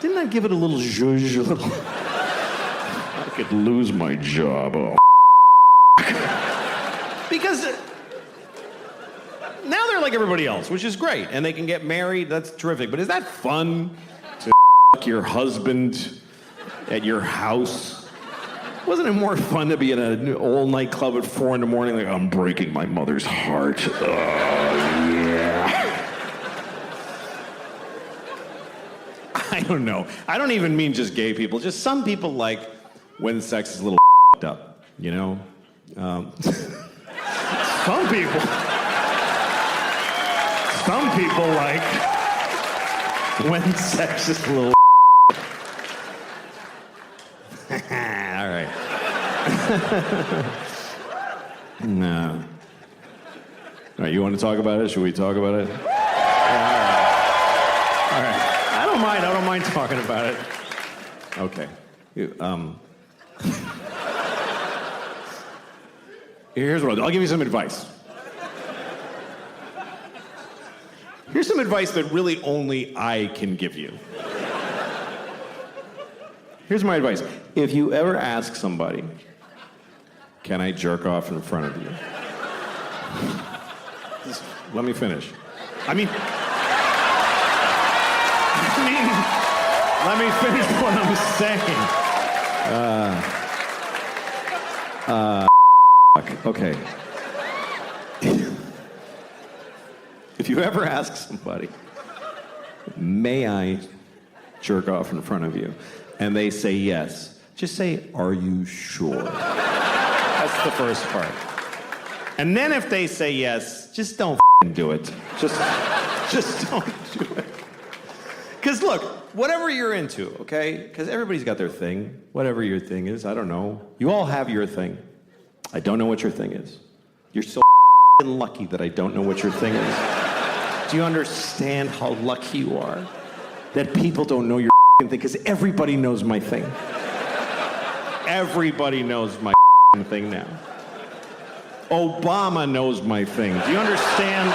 didn't that give it a little zhuzh, a little, I could lose my job, oh. Because now they're like everybody else, which is great, and they can get married, that's terrific, but is that fun to your husband at your house? Wasn't it more fun to be in an old nightclub at 4 in the morning, like, I'm breaking my mother's heart. Oh, yeah. I don't know. I don't even mean just gay people. Just some people like when sex is a little up, you know? Some people like when sex is a little all right. No. All right, you want to talk about it? Should we talk about it? Yeah, all right. I don't mind talking about it. Okay. Here's what I'll give you some advice. Here's some advice that really only I can give you. Here's my advice. If you ever ask somebody, can I jerk off in front of you? Just let me finish. Let me finish what I'm saying. Okay. If you ever ask somebody, may I jerk off in front of you? And they say yes. Just say, are you sure? That's the first part. And then if they say yes, just don't do it. Just don't do it. Because look, whatever you're into, okay? Because everybody's got their thing. Whatever your thing is, I don't know. You all have your thing. I don't know what your thing is. You're so lucky that I don't know what your thing is. Do you understand how lucky you are that people don't know your thing? Because everybody knows my thing. Everybody knows my thing now. Obama knows my thing. Do you understand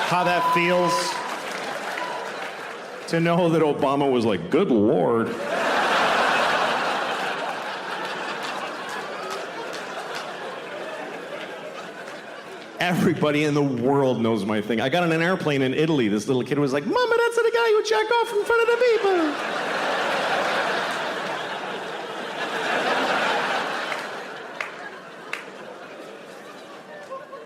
how that feels? To know that Obama was like, good Lord. Everybody in the world knows my thing. I got on an airplane in Italy. This little kid was like, Mama, that's the guy who jacked off in front of the people.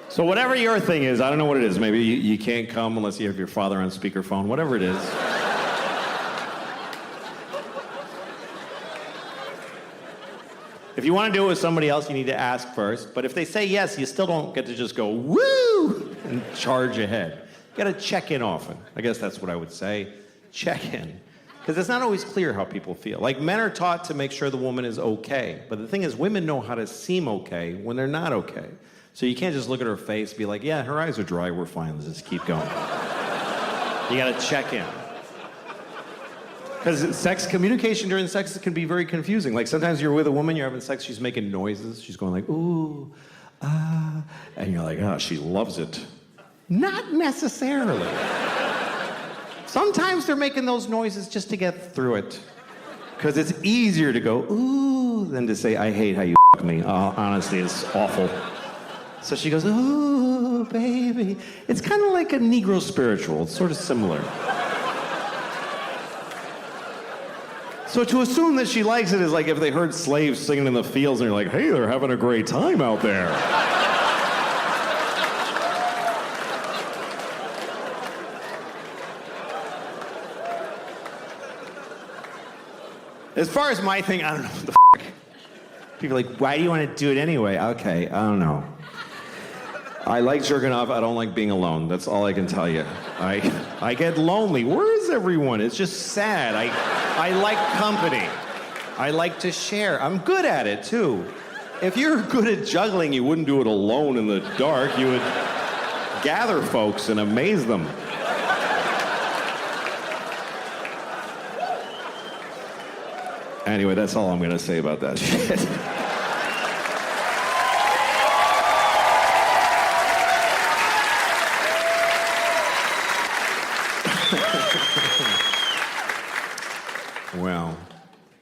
So whatever your thing is, I don't know what it is. Maybe you can't come unless you have your father on speakerphone, whatever it is. If you want to do it with somebody else, you need to ask first. But if they say yes, you still don't get to just go, woo, and charge ahead. You got to check in often. I guess that's what I would say. Check in. Because it's not always clear how people feel. Like, men are taught to make sure the woman is okay. But the thing is, women know how to seem okay when they're not okay. So you can't just look at her face and be like, yeah, her eyes are dry, we're fine, let's just keep going. You got to check in. Because communication during sex can be very confusing. Like, sometimes you're with a woman, you're having sex, she's making noises, she's going like, ooh, ah, and you're like, oh, she loves it. Not necessarily. Sometimes they're making those noises just to get through it. Because it's easier to go, ooh, than to say, I hate how you f*** me. Honestly, it's awful. So she goes, ooh, baby. It's kind of like a Negro spiritual. It's sort of similar. So to assume that she likes it is like if they heard slaves singing in the fields and you're like, hey, they're having a great time out there. As far as my thing, I don't know what the f***. People are like, why do you want to do it anyway? Okay, I don't know. I like jerking off. I don't like being alone. That's all I can tell you. I get lonely. Where is everyone. It's just sad. I like company. I like to share. I'm good at it, too. If you're good at juggling, you wouldn't do it alone in the dark. You would gather folks and amaze them. Anyway, that's all I'm going to say about that shit. Well,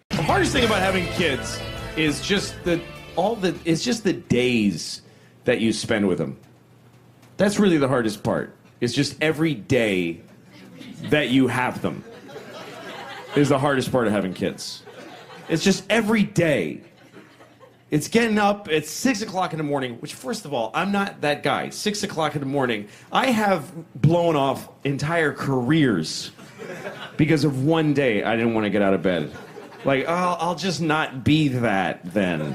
the hardest thing about having kids is just the days that you spend with them. That's really the hardest part. It's just every day that you have them is the hardest part of having kids. It's just every day. It's getting up at 6 o'clock in the morning, which, first of all, I'm not that guy. 6 o'clock in the morning. I have blown off entire careers because of one day I didn't want to get out of bed. Like, oh, I'll just not be that then.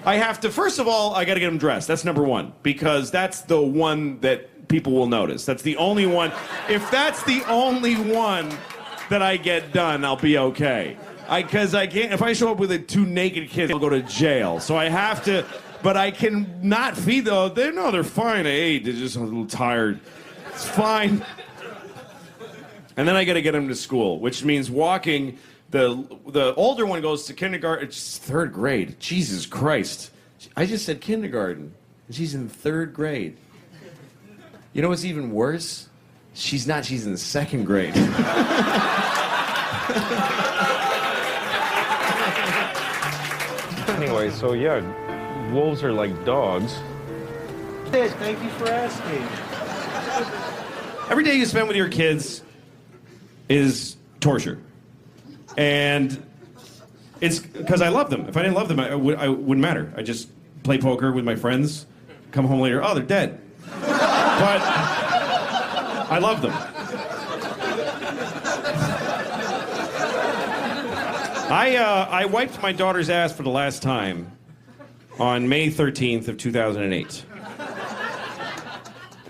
I have to, first of all, I got to get them dressed. That's number one, because that's the one that people will notice. That's the only one. If that's the only one that I get done, I'll be okay. Because I can't, if I show up with two naked kids, I'll go to jail. So I have to, but I can not feed them. They're fine. They ate. They're just a little tired. It's fine. And then I got to get them to school, which means walking. The older one goes to kindergarten. It's third grade. Jesus Christ. I just said kindergarten. And she's in third grade. You know what's even worse? She's not. She's in second grade. Anyway, so yeah, wolves are like dogs. Thank you for asking. Every day you spend with your kids is torture. And it's because I love them. If I didn't love them, I wouldn't matter. I just play poker with my friends, come home later, oh, they're dead. But I love them. I wiped my daughter's ass for the last time on May 13th of 2008.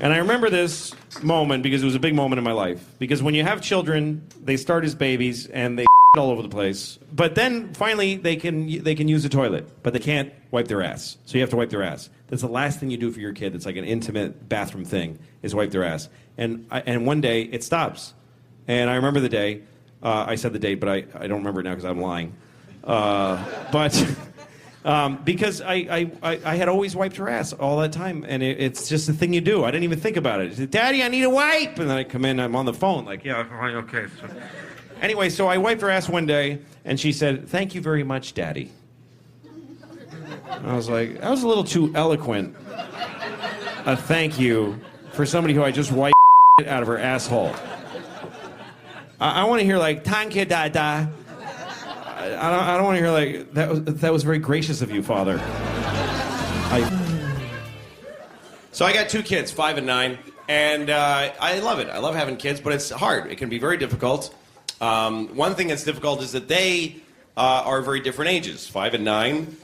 And I remember this moment because it was a big moment in my life. Because when you have children, they start as babies and they all over the place. But then finally they can use the toilet, but they can't wipe their ass. So you have to wipe their ass. That's the last thing you do for your kid. It's like an intimate bathroom thing, is wipe their ass. And one day it stops. And I remember the day. I said the date, but I don't remember it now because I'm lying. Because I had always wiped her ass all that time, and it's just a thing you do. I didn't even think about it. I said, Daddy, I need a wipe! And then I come in, I'm on the phone, like, yeah, okay. Anyway, so I wiped her ass one day, and she said, thank you very much, Daddy. And I was like, that was a little too eloquent. A thank you for somebody who I just wiped out of her asshole. I want to hear like, thank you, Dada. I don't want to hear like, that was very gracious of you, Father. So I got two kids, 5 and 9, and I love it. I love having kids, but it's hard. It can be very difficult. One thing that's difficult is that they are very different ages, 5 and 9,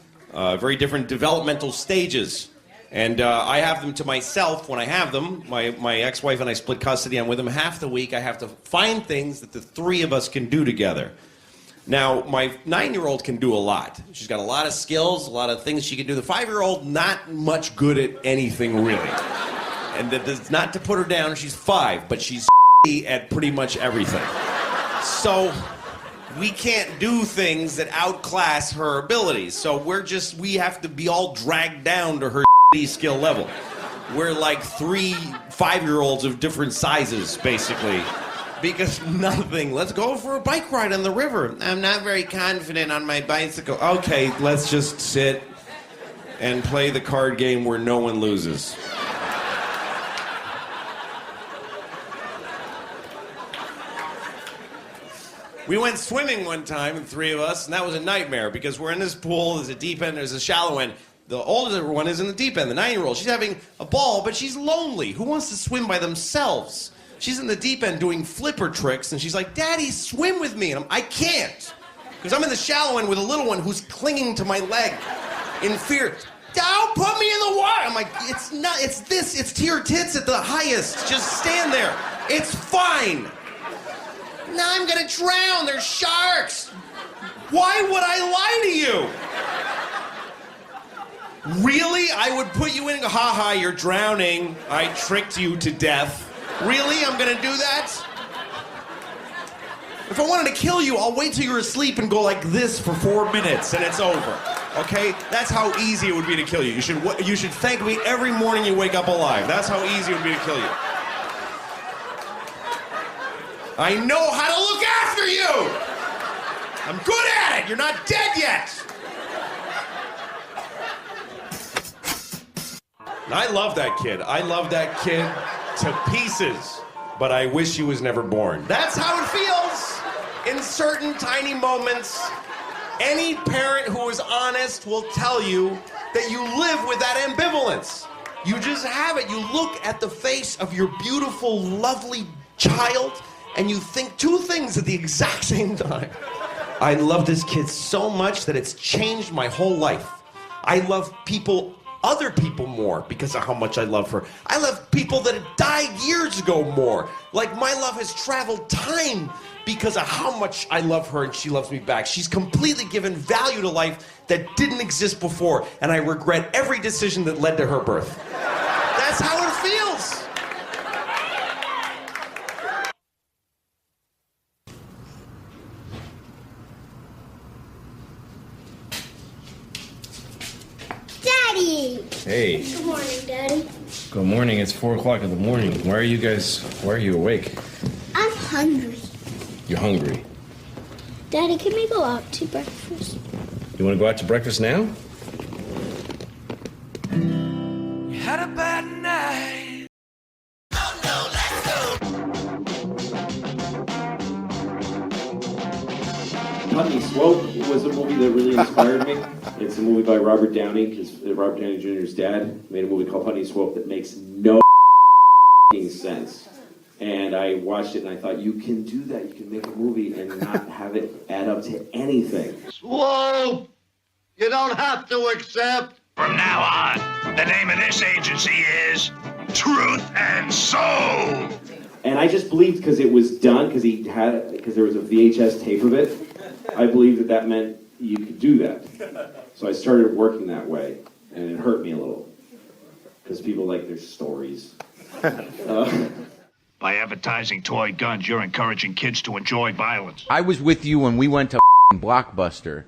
very different developmental stages. And I have them to myself when I have them. My ex-wife and I split custody. I'm with them half the week. I have to find things that the three of us can do together. Now, my 9-year-old can do a lot. She's got a lot of skills, a lot of things she can do. The 5-year-old, not much good at anything, really. And that's not to put her down. She's 5, but she's at pretty much everything. So we can't do things that outclass her abilities. So we have to be all dragged down to her skill level. We're like 3 5-year-olds of different sizes, basically. Because nothing. Let's go for a bike ride on the river. I'm not very confident on my bicycle. Okay, let's just sit and play the card game where no one loses. We went swimming one time, the three of us, and that was a nightmare because we're in this pool, there's a deep end, there's a shallow end. The older one is in the deep end, the 9-year-old. She's having a ball, but she's lonely. Who wants to swim by themselves? She's in the deep end doing flipper tricks, and she's like, Daddy, swim with me. And I can't, because I'm in the shallow end with a little one who's clinging to my leg in fear. Don't put me in the water. I'm like, it's not, it's this, it's to your tits at the highest. Just stand there. It's fine. No, I'm gonna drown. There's sharks. Why would I lie to you? Really? I would put you in and go, ha ha, you're drowning. I tricked you to death. Really? I'm gonna do that? If I wanted to kill you, I'll wait till you're asleep and go like this for 4 minutes and it's over. Okay? That's how easy it would be to kill you. You should thank me every morning you wake up alive. That's how easy it would be to kill you. I know how to look after you! I'm good at it! You're not dead yet! I love that kid. I love that kid to pieces. But I wish he was never born. That's how it feels in certain tiny moments. Any parent who is honest will tell you that you live with that ambivalence. You just have it. You look at the face of your beautiful, lovely child, and you think two things at the exact same time. I love this kid so much that it's changed my whole life. I love other people more because of how much I love her. I love people that had died years ago more. Like my love has traveled time because of how much I love her and she loves me back. She's completely given value to life that didn't exist before, and I regret every decision that led to her birth. That's how it feels. Daddy! Hey. Good morning, Daddy. Good morning. It's 4 o'clock in the morning. Why are you awake? I'm hungry. You're hungry. Daddy, can we go out to breakfast? You want to go out to breakfast now? You had a bad night. Oh no, let's go. Putney Swope was a movie that really inspired me. It's a movie by Robert Downey, because Robert Downey Jr.'s dad made a movie called Putney Swope that makes no sense. And I watched it and I thought, you can do that. You can make a movie and not have it add up to anything. Swope! You don't have to accept. From now on, the name of this agency is Truth and Soul. And I just believed because it was done, because there was a VHS tape of it, I believed that meant you could do that. So I started working that way, and it hurt me a little. Because people like their stories. By advertising toy guns, you're encouraging kids to enjoy violence. I was with you when we went to Blockbuster,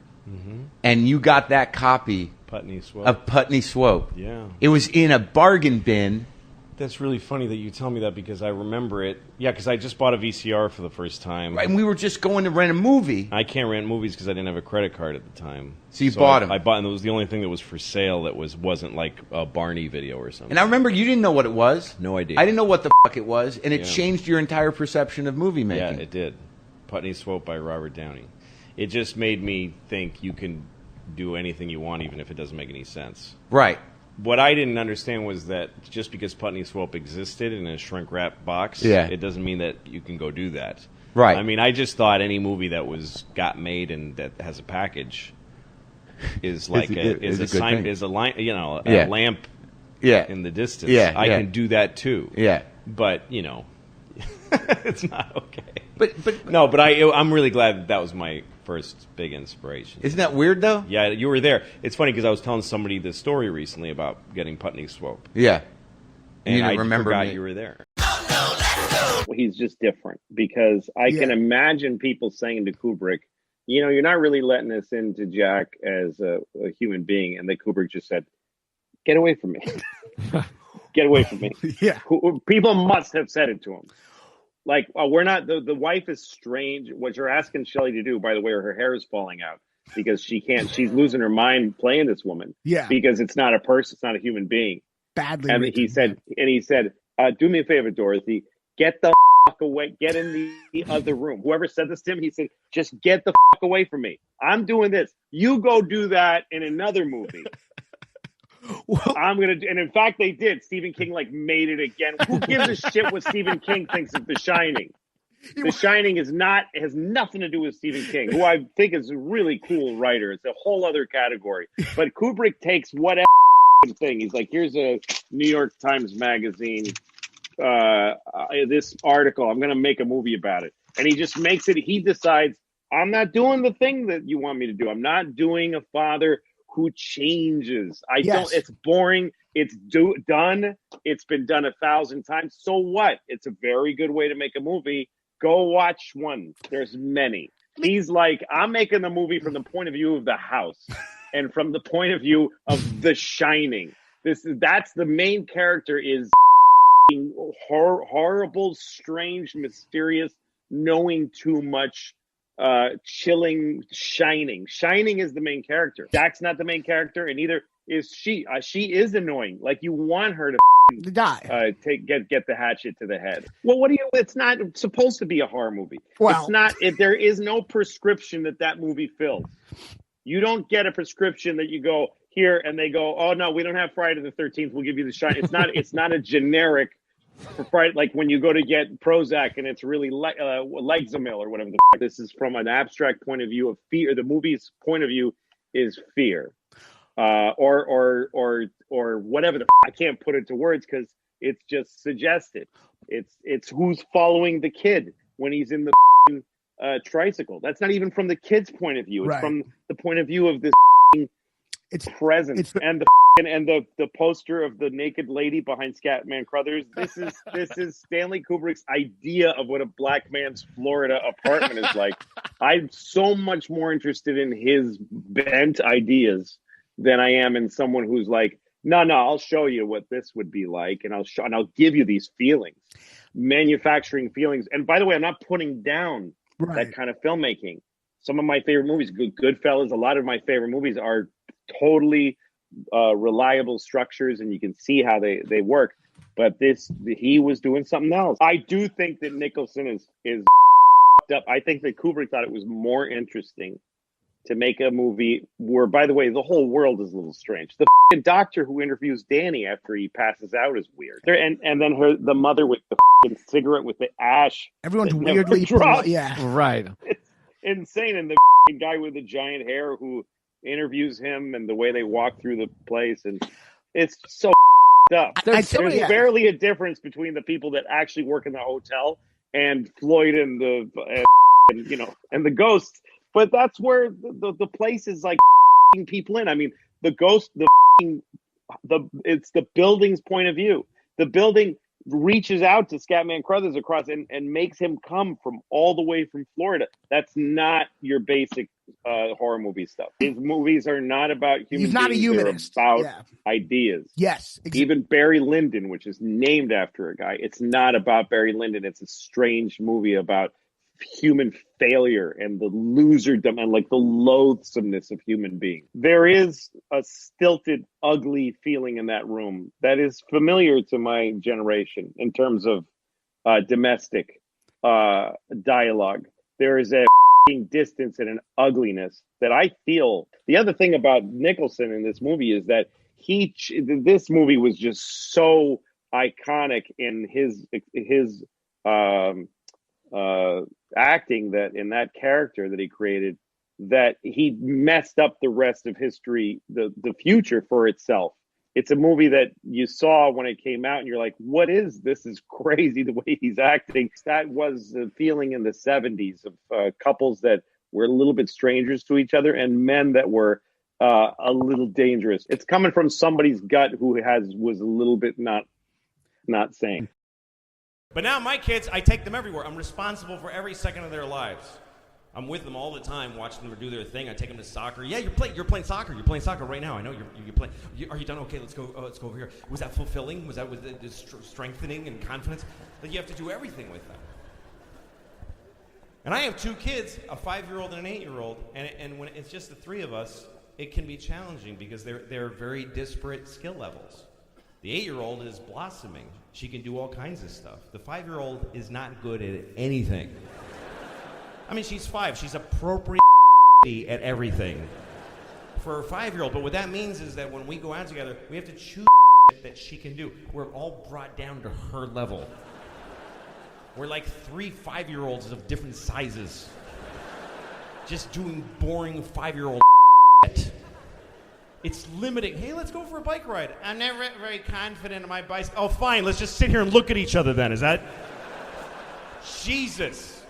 and you got that copy of Putney Swope. Yeah. It was in a bargain bin. That's really funny that you tell me that because I remember it. Yeah, because I just bought a VCR for the first time. Right, and we were just going to rent a movie. I can't rent movies because I didn't have a credit card at the time. So you bought them. I bought, and it was the only thing that was for sale that wasn't like a Barney video or something. And I remember you didn't know what it was. No idea. I didn't know what the fuck it was, and it changed your entire perception of movie making. Yeah, it did. Putney Swope by Robert Downey. It just made me think you can do anything you want, even if it doesn't make any sense. Right. What I didn't understand was that just because Putney Swope existed in a shrink-wrap box, it doesn't mean that you can go do that. Right. I mean, I just thought any movie that got made and that has a package is like a lamp in the distance. Yeah, I can do that too. Yeah. But it's not okay. But I'm really glad that was my first big inspiration. Isn't that weird though? Yeah, you were there. It's funny because I was telling somebody this story recently about getting Putney Swope. Yeah. And you didn't I remember forgot me. you were there. He's just different because I can imagine people saying to Kubrick, you're not really letting us into Jack as a human being. And then Kubrick just said, get away from me. Get away from me. Yeah. People must have said it to him. Like, we're not, the wife is strange. What you're asking Shelley to do, by the way, her hair is falling out because she's losing her mind playing this woman. Yeah. Because it's not a person, it's not a human being. Badly. And he said, do me a favor, Dorothy, get the fuck away, get in the other room. Whoever said this to him, he said, just get the fuck away from me. I'm doing this. You go do that in another movie. I'm going to, and in fact, they did. Stephen King made it again. Who gives a shit what Stephen King thinks of The Shining? The Shining has nothing to do with Stephen King, who I think is a really cool writer. It's a whole other category. But Kubrick takes whatever thing. He's like, here's a New York Times magazine, this article. I'm going to make a movie about it. And he just makes it. He decides, I'm not doing the thing that you want me to do. I'm not doing a father who changes. Don't. It's boring. It's done. It's been done 1,000 times. So what? It's a very good way to make a movie. Go watch one. There's many. He's like, I'm making the movie from the point of view of the house and from the point of view of The Shining. That's the main character is horrible, strange, mysterious, knowing too much, chilling, Shining. Shining is the main character. Jack's not the main character, and neither is she. She is annoying. Like, you want her to die. Get the hatchet to the head. Well, what do you? It's not supposed to be a horror movie. Well, it's not. There is no prescription that movie fills. You don't get a prescription that you go here and they go, oh no, we don't have Friday the 13th. We'll give you the shine. It's not. It's not a generic for Friday. Like when you go to get Prozac and it's really Lexamil or whatever. This is from an abstract point of view of fear. The movie's point of view is fear. Or whatever I can't put it to words because it's just suggested. It's who's following the kid when he's in the tricycle. That's not even from the kid's point of view. It's from the point of view of this presence and the poster of the naked lady behind Scatman Crothers. This is Stanley Kubrick's idea of what a black man's Florida apartment is like. I'm so much more interested in his bent ideas than I am in someone who's like, no, I'll show you what this would be like, and I'll give you these feelings, manufacturing feelings. And by the way, I'm not putting down that kind of filmmaking. Some of my favorite movies, Goodfellas, a lot of my favorite movies are totally reliable structures, and you can see how they work. But he was doing something else. I do think that Nicholson is up. I think that Kubrick thought it was more interesting to make a movie where, by the way, the whole world is a little strange. The doctor who interviews Danny after he passes out is weird. And then the mother with the cigarette with the ash. Everyone's weirdly dropped. Yeah. Right. It's insane. And the guy with the giant hair who interviews him and the way they walk through the place. And it's so up. There's barely a difference between the people that actually work in the hotel and Floyd and the ghosts. But that's where the place is like people in. I mean, the ghost, it's the building's point of view. The building reaches out to Scatman Crothers across and makes him come from all the way from Florida. That's not your basic horror movie stuff. His movies are not about human beings. He's not a humanist. They're about ideas. Yes. Exactly. Even Barry Lyndon, which is named after a guy, it's not about Barry Lyndon. It's a strange movie about human failure and the loserdom and like the loathsomeness of human beings. There is a stilted, ugly feeling in that room that is familiar to my generation in terms of domestic dialogue. There is a distance and an ugliness that I feel. The other thing about Nicholson in this movie is that this movie was just so iconic in his acting, that in that character that he created, that he messed up the rest of history, the future for itself. It's a movie that you saw when it came out and you're like, what is this? This is crazy the way he's acting. That was the feeling in the 70s of couples that were a little bit strangers to each other and men that were a little dangerous. It's coming from somebody's gut who was a little bit not sane. But now my kids, I take them everywhere. I'm responsible for every second of their lives. I'm with them all the time, watching them do their thing. I take them to soccer. Yeah, you're playing soccer. You're playing soccer right now. I know you're playing. Are you done? Okay, let's go over here. Was that fulfilling? Was it strengthening and confidence? Like, you have to do everything with them. And I have two kids, a 5-year-old and an 8-year-old, and when it's just the three of us, it can be challenging because they're very disparate skill levels. The 8-year-old is blossoming. She can do all kinds of stuff. The 5-year-old is not good at anything. I mean, she's 5. She's appropriate at everything for a 5-year-old. But what that means is that when we go out together, we have to choose that she can do. We're all brought down to her level. We're like 3 5-year-olds of different sizes, just doing boring 5-year-old shit. It's limiting. Hey, let's go for a bike ride. I'm never very confident in my bicycle. Oh, fine. Let's just sit here and look at each other then. Is that... Jesus.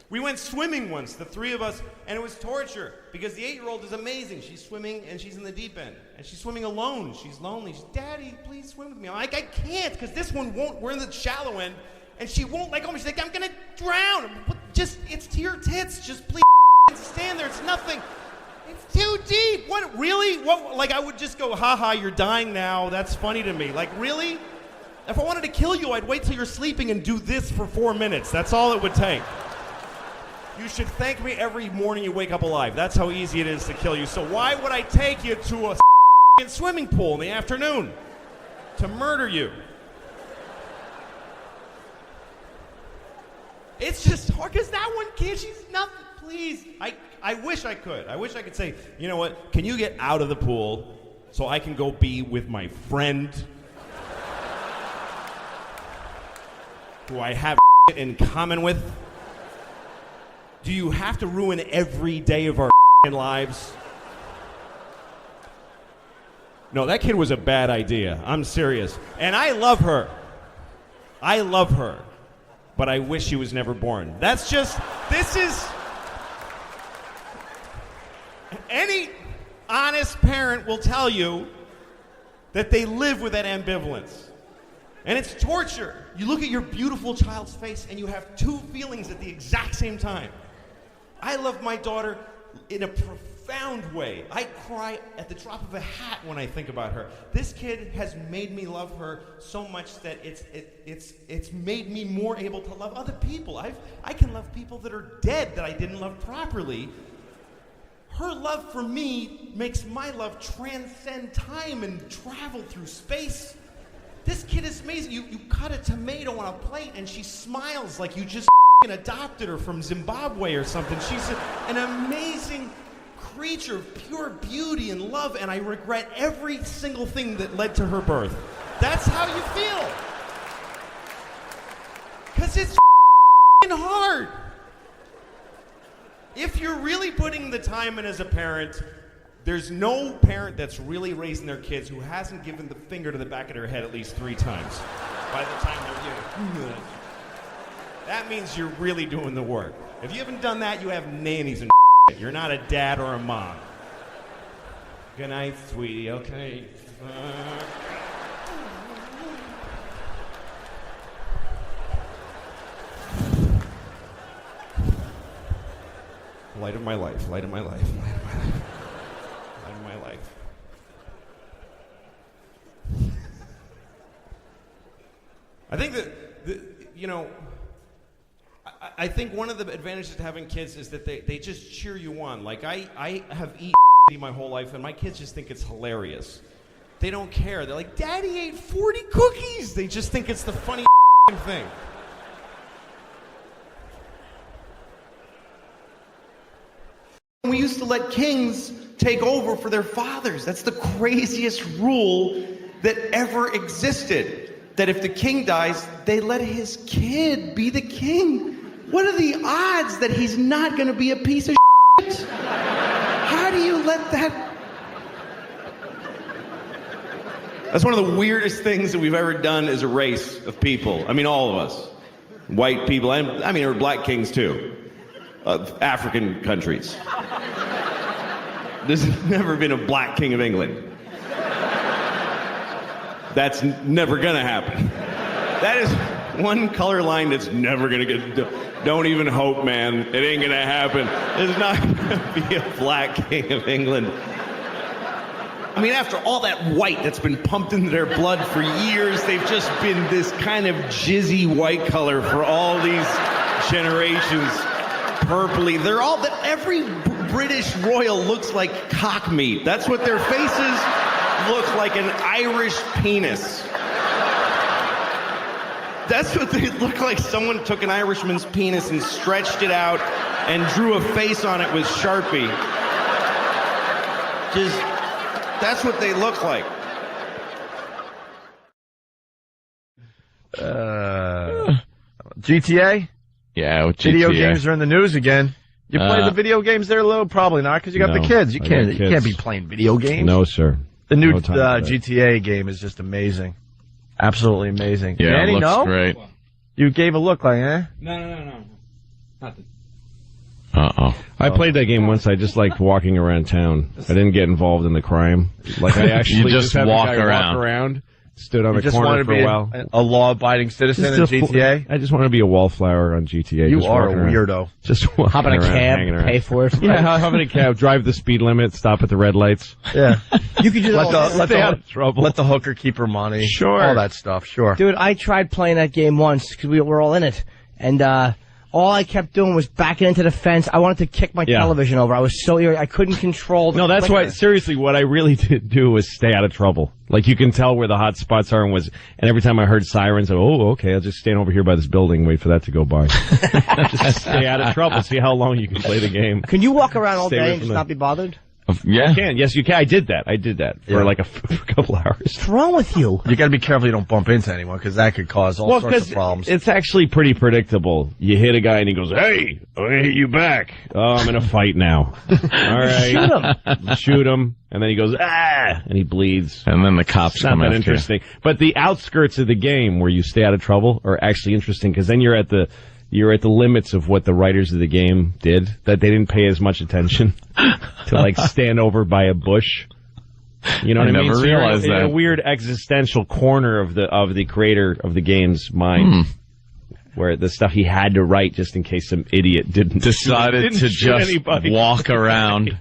We went swimming once, the three of us, and it was torture because the 8-year-old is amazing. She's swimming and she's in the deep end. And she's swimming alone. She's lonely. She's, Daddy, please swim with me. I'm like, I can't because this one won't. We're in the shallow end. And she won't let go. She's like, I'm going to drown. Just, it's to your tits. Just please stand there. It's nothing. It's too deep. What, really? What? Like, I would just go, haha, you're dying now. That's funny to me. Like, really? If I wanted to kill you, I'd wait till you're sleeping and do this for 4 minutes. That's all it would take. You should thank me every morning you wake up alive. That's how easy it is to kill you. So why would I take you to a swimming pool in the afternoon to murder you? It's just hard because that one kid, she's nothing. Please, I wish I could. I wish I could say, you know what? Can you get out of the pool so I can go be with my friend who I have in common with? Do you have to ruin every day of our lives? No, that kid was a bad idea. I'm serious. And I love her. I love her. But I wish she was never born. That's just, this is... Any honest parent will tell you that they live with that ambivalence. And it's torture. You look at your beautiful child's face and you have two feelings at the exact same time. I love my daughter in a profound way. I cry at the drop of a hat when I think about her. This kid has made me love her so much that it's made me more able to love other people. I can love people that are dead that I didn't love properly. Her love for me makes my love transcend time and travel through space. This kid is amazing. You cut a tomato on a plate and she smiles like you just adopted her from Zimbabwe or something. She's an amazing creature of pure beauty and love, and I regret every single thing that led to her birth. That's how you feel. Because it's hard. If you're really putting the time in as a parent, there's no parent that's really raising their kids who hasn't given the finger to the back of their head at least 3 times by the time they're here. That means you're really doing the work. If you haven't done that, you have nannies and shit. You're not a dad or a mom. Good night, sweetie. Okay. Light of my life, light of my life, light of my life, light of my life. I think that, you know, I think one of the advantages to having kids is that they just cheer you on. Like, I have eaten my whole life, and my kids just think it's hilarious. They don't care. They're like, Daddy ate 40 cookies! They just think it's the funniest thing. We used to let kings take over for their fathers. That's the craziest rule that ever existed. That if the king dies, they let his kid be the king. What are the odds that he's not going to be a piece of shit? How do you let that... That's one of the weirdest things that we've ever done as a race of people. I mean, all of us. White people, and I mean, there were black kings too. African countries. There's never been a black king of England. That's never gonna happen. That is one color line that's never gonna get... Don't even hope, man. It ain't gonna happen. There's not gonna be a black king of England. I mean, after all that white that's been pumped into their blood for years, they've just been this kind of jizzy white color for all these generations. Purpley. They're all... Every British royal looks like cock meat. That's what their faces look like, an Irish penis. That's what they look like. Someone took an Irishman's penis and stretched it out and drew a face on it with Sharpie. Just, that's what they look like. GTA? Yeah, with GTA. Video games are in the news again. You play the video games there, Lou? Probably not, because you got the kids. You can't be playing video games. No, sir. The new GTA game is just amazing. Absolutely amazing. Yeah, Danny, it looks no? great. You gave a look like, eh? No. Nothing. I played that game once. I just liked walking around town. I didn't get involved in the crime. Like I actually just had walk the guy around. walk around, stood on You the just corner wanted for to a be while. a law-abiding citizen in GTA? I just want to be a wallflower on GTA. You just are a walking around. weirdo. Just Hop in a walking around, cab, hanging around. pay for it. Yeah, hop in a cab, drive the speed limit, stop at the red lights. Yeah. You could do that. Stay out of trouble. Let the hooker keep her money. Sure. All that stuff, sure. Dude, I tried playing that game once because we were all in it. And all I kept doing was backing into the fence. I wanted to kick my television over. I was so irritated. I couldn't control the No, that's clicker. why, seriously, what I really did do was stay out of trouble. Like, you can tell where the hot spots are and every time I heard sirens, okay, I'll just stand over here by this building and wait for that to go by. Just stay out of trouble. See how long you can play the game. Can you walk around all Stay day away and from just not be bothered? Yeah. You can. Yes, you can. I did that for like a couple hours. What's wrong with you? You got to be careful you don't bump into anyone, because that could cause all sorts of problems. It's actually pretty predictable. You hit a guy and he goes, "Hey, I'm gonna hit you back. Oh, I'm in a fight now." All right, shoot him. Shoot him, and then he goes, "Ah," and he bleeds. And then the cops It's not come that after interesting. But the outskirts of the game where you stay out of trouble are actually interesting, because then you're at the limits of what the writers of the game did, that they didn't pay as much attention to, like, stand over by a bush. You know what I mean? never realized in that. a weird existential corner of the creator of the game's mind, where the stuff he had to write just in case some idiot didn't Decided to shoot just anybody. walk around.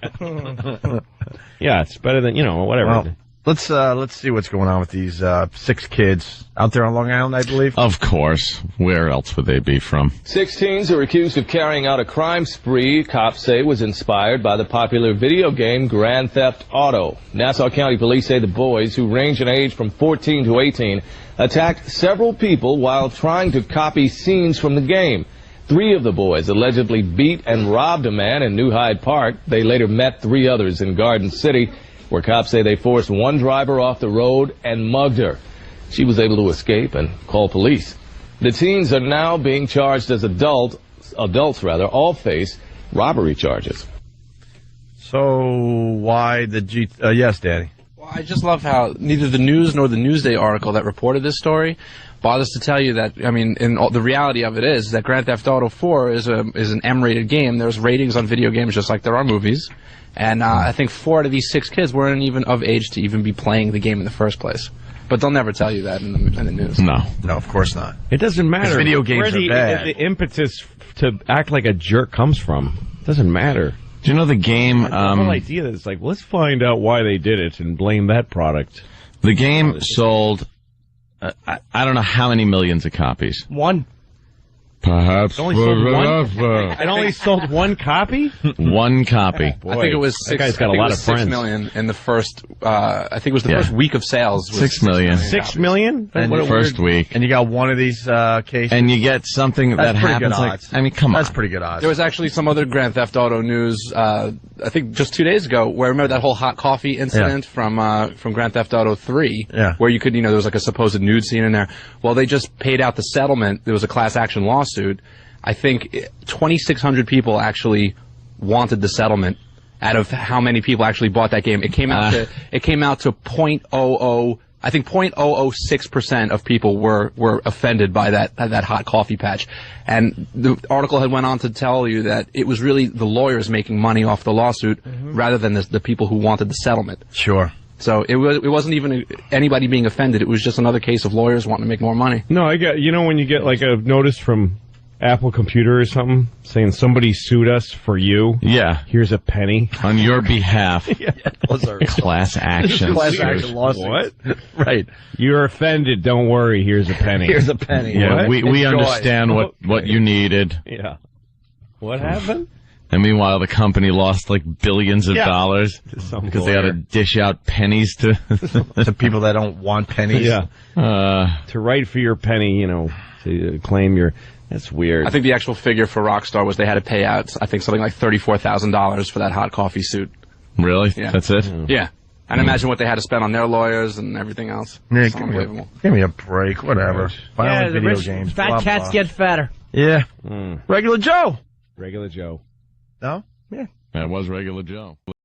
Yeah, it's better than, whatever. Well, let's see what's going on with these 6 kids out there on Long Island, I believe. Of course. Where else would they be from? 6 teens who are accused of carrying out a crime spree, cops say, was inspired by the popular video game Grand Theft Auto. Nassau County Police say the boys, who range in age from 14 to 18, attacked several people while trying to copy scenes from the game. 3 of the boys allegedly beat and robbed a man in New Hyde Park. They later met 3 others in Garden City, where cops say they forced one driver off the road and mugged her. She was able to escape and call police. The teens are now being charged as adults all face robbery charges. So why the yes, Danny? Well, I just love how neither the news nor the Newsday article that reported this story bothers to tell you that, the reality of it is that Grand Theft Auto 4 is an M-rated game. There's ratings on video games just like there are movies. And I think 4 out of these 6 kids weren't even of age to even be playing the game in the first place. But they'll never tell you that in the news. No, of course not. It doesn't matter. Video games where are bad. The impetus to act like a jerk comes from. It doesn't matter. Do you know the game? The whole idea is like, let's find out why they did it and blame that product. The game sold, I don't know how many millions of copies. 1. Perhaps. It only sold 1 copy? 1 copy. I think it was 6. That guy's got a lot of 6 friends. million in the first. I think it was the first week of sales. Was 6 million. 6 million? In the first week. And you got one of these cases. And you get something that pretty good happens. odds. Like, come on. That's pretty good odds. There was actually some other Grand Theft Auto news. I think just 2 days ago, where remember that whole hot coffee incident from Grand Theft Auto 3, where you could, there was like a supposed nude scene in there. Well, they just paid out the settlement. There was a class action lawsuit. I think 2,600 people actually wanted the settlement out of how many people actually bought that game. It came out to 0.00. I think 0.006% of people were offended by that hot coffee patch. And the article had went on to tell you that it was really the lawyers making money off the lawsuit rather than the people who wanted the settlement. Sure. So it wasn't even anybody being offended. It was just another case of lawyers wanting to make more money. No, I get, when you get like a notice from Apple Computer or something saying somebody sued us for you. Yeah. Here's a penny. On your behalf. Class action. Class action lawsuit. What? Right. You're offended. Don't worry. Here's a penny. Here's a penny. Yeah, What? we Enjoy. understand what you needed. Yeah. What happened? And meanwhile, the company lost like billions of dollars some because they had to lawyer. dish out pennies to to people that don't want pennies. Yeah. To write for your penny, to claim your... That's weird. I think the actual figure for Rockstar was they had to pay out, I think, something like $34,000 for that hot coffee suit. Really? Yeah. That's it? Yeah. And imagine what they had to spend on their lawyers and everything else. Yeah, It's unbelievable. Give me a break. Whatever. Violent the video rich games. fat blah, cats blah. get fatter. Yeah. Mm. Regular Joe. Regular Joe. No? Yeah. That was Regular Joe.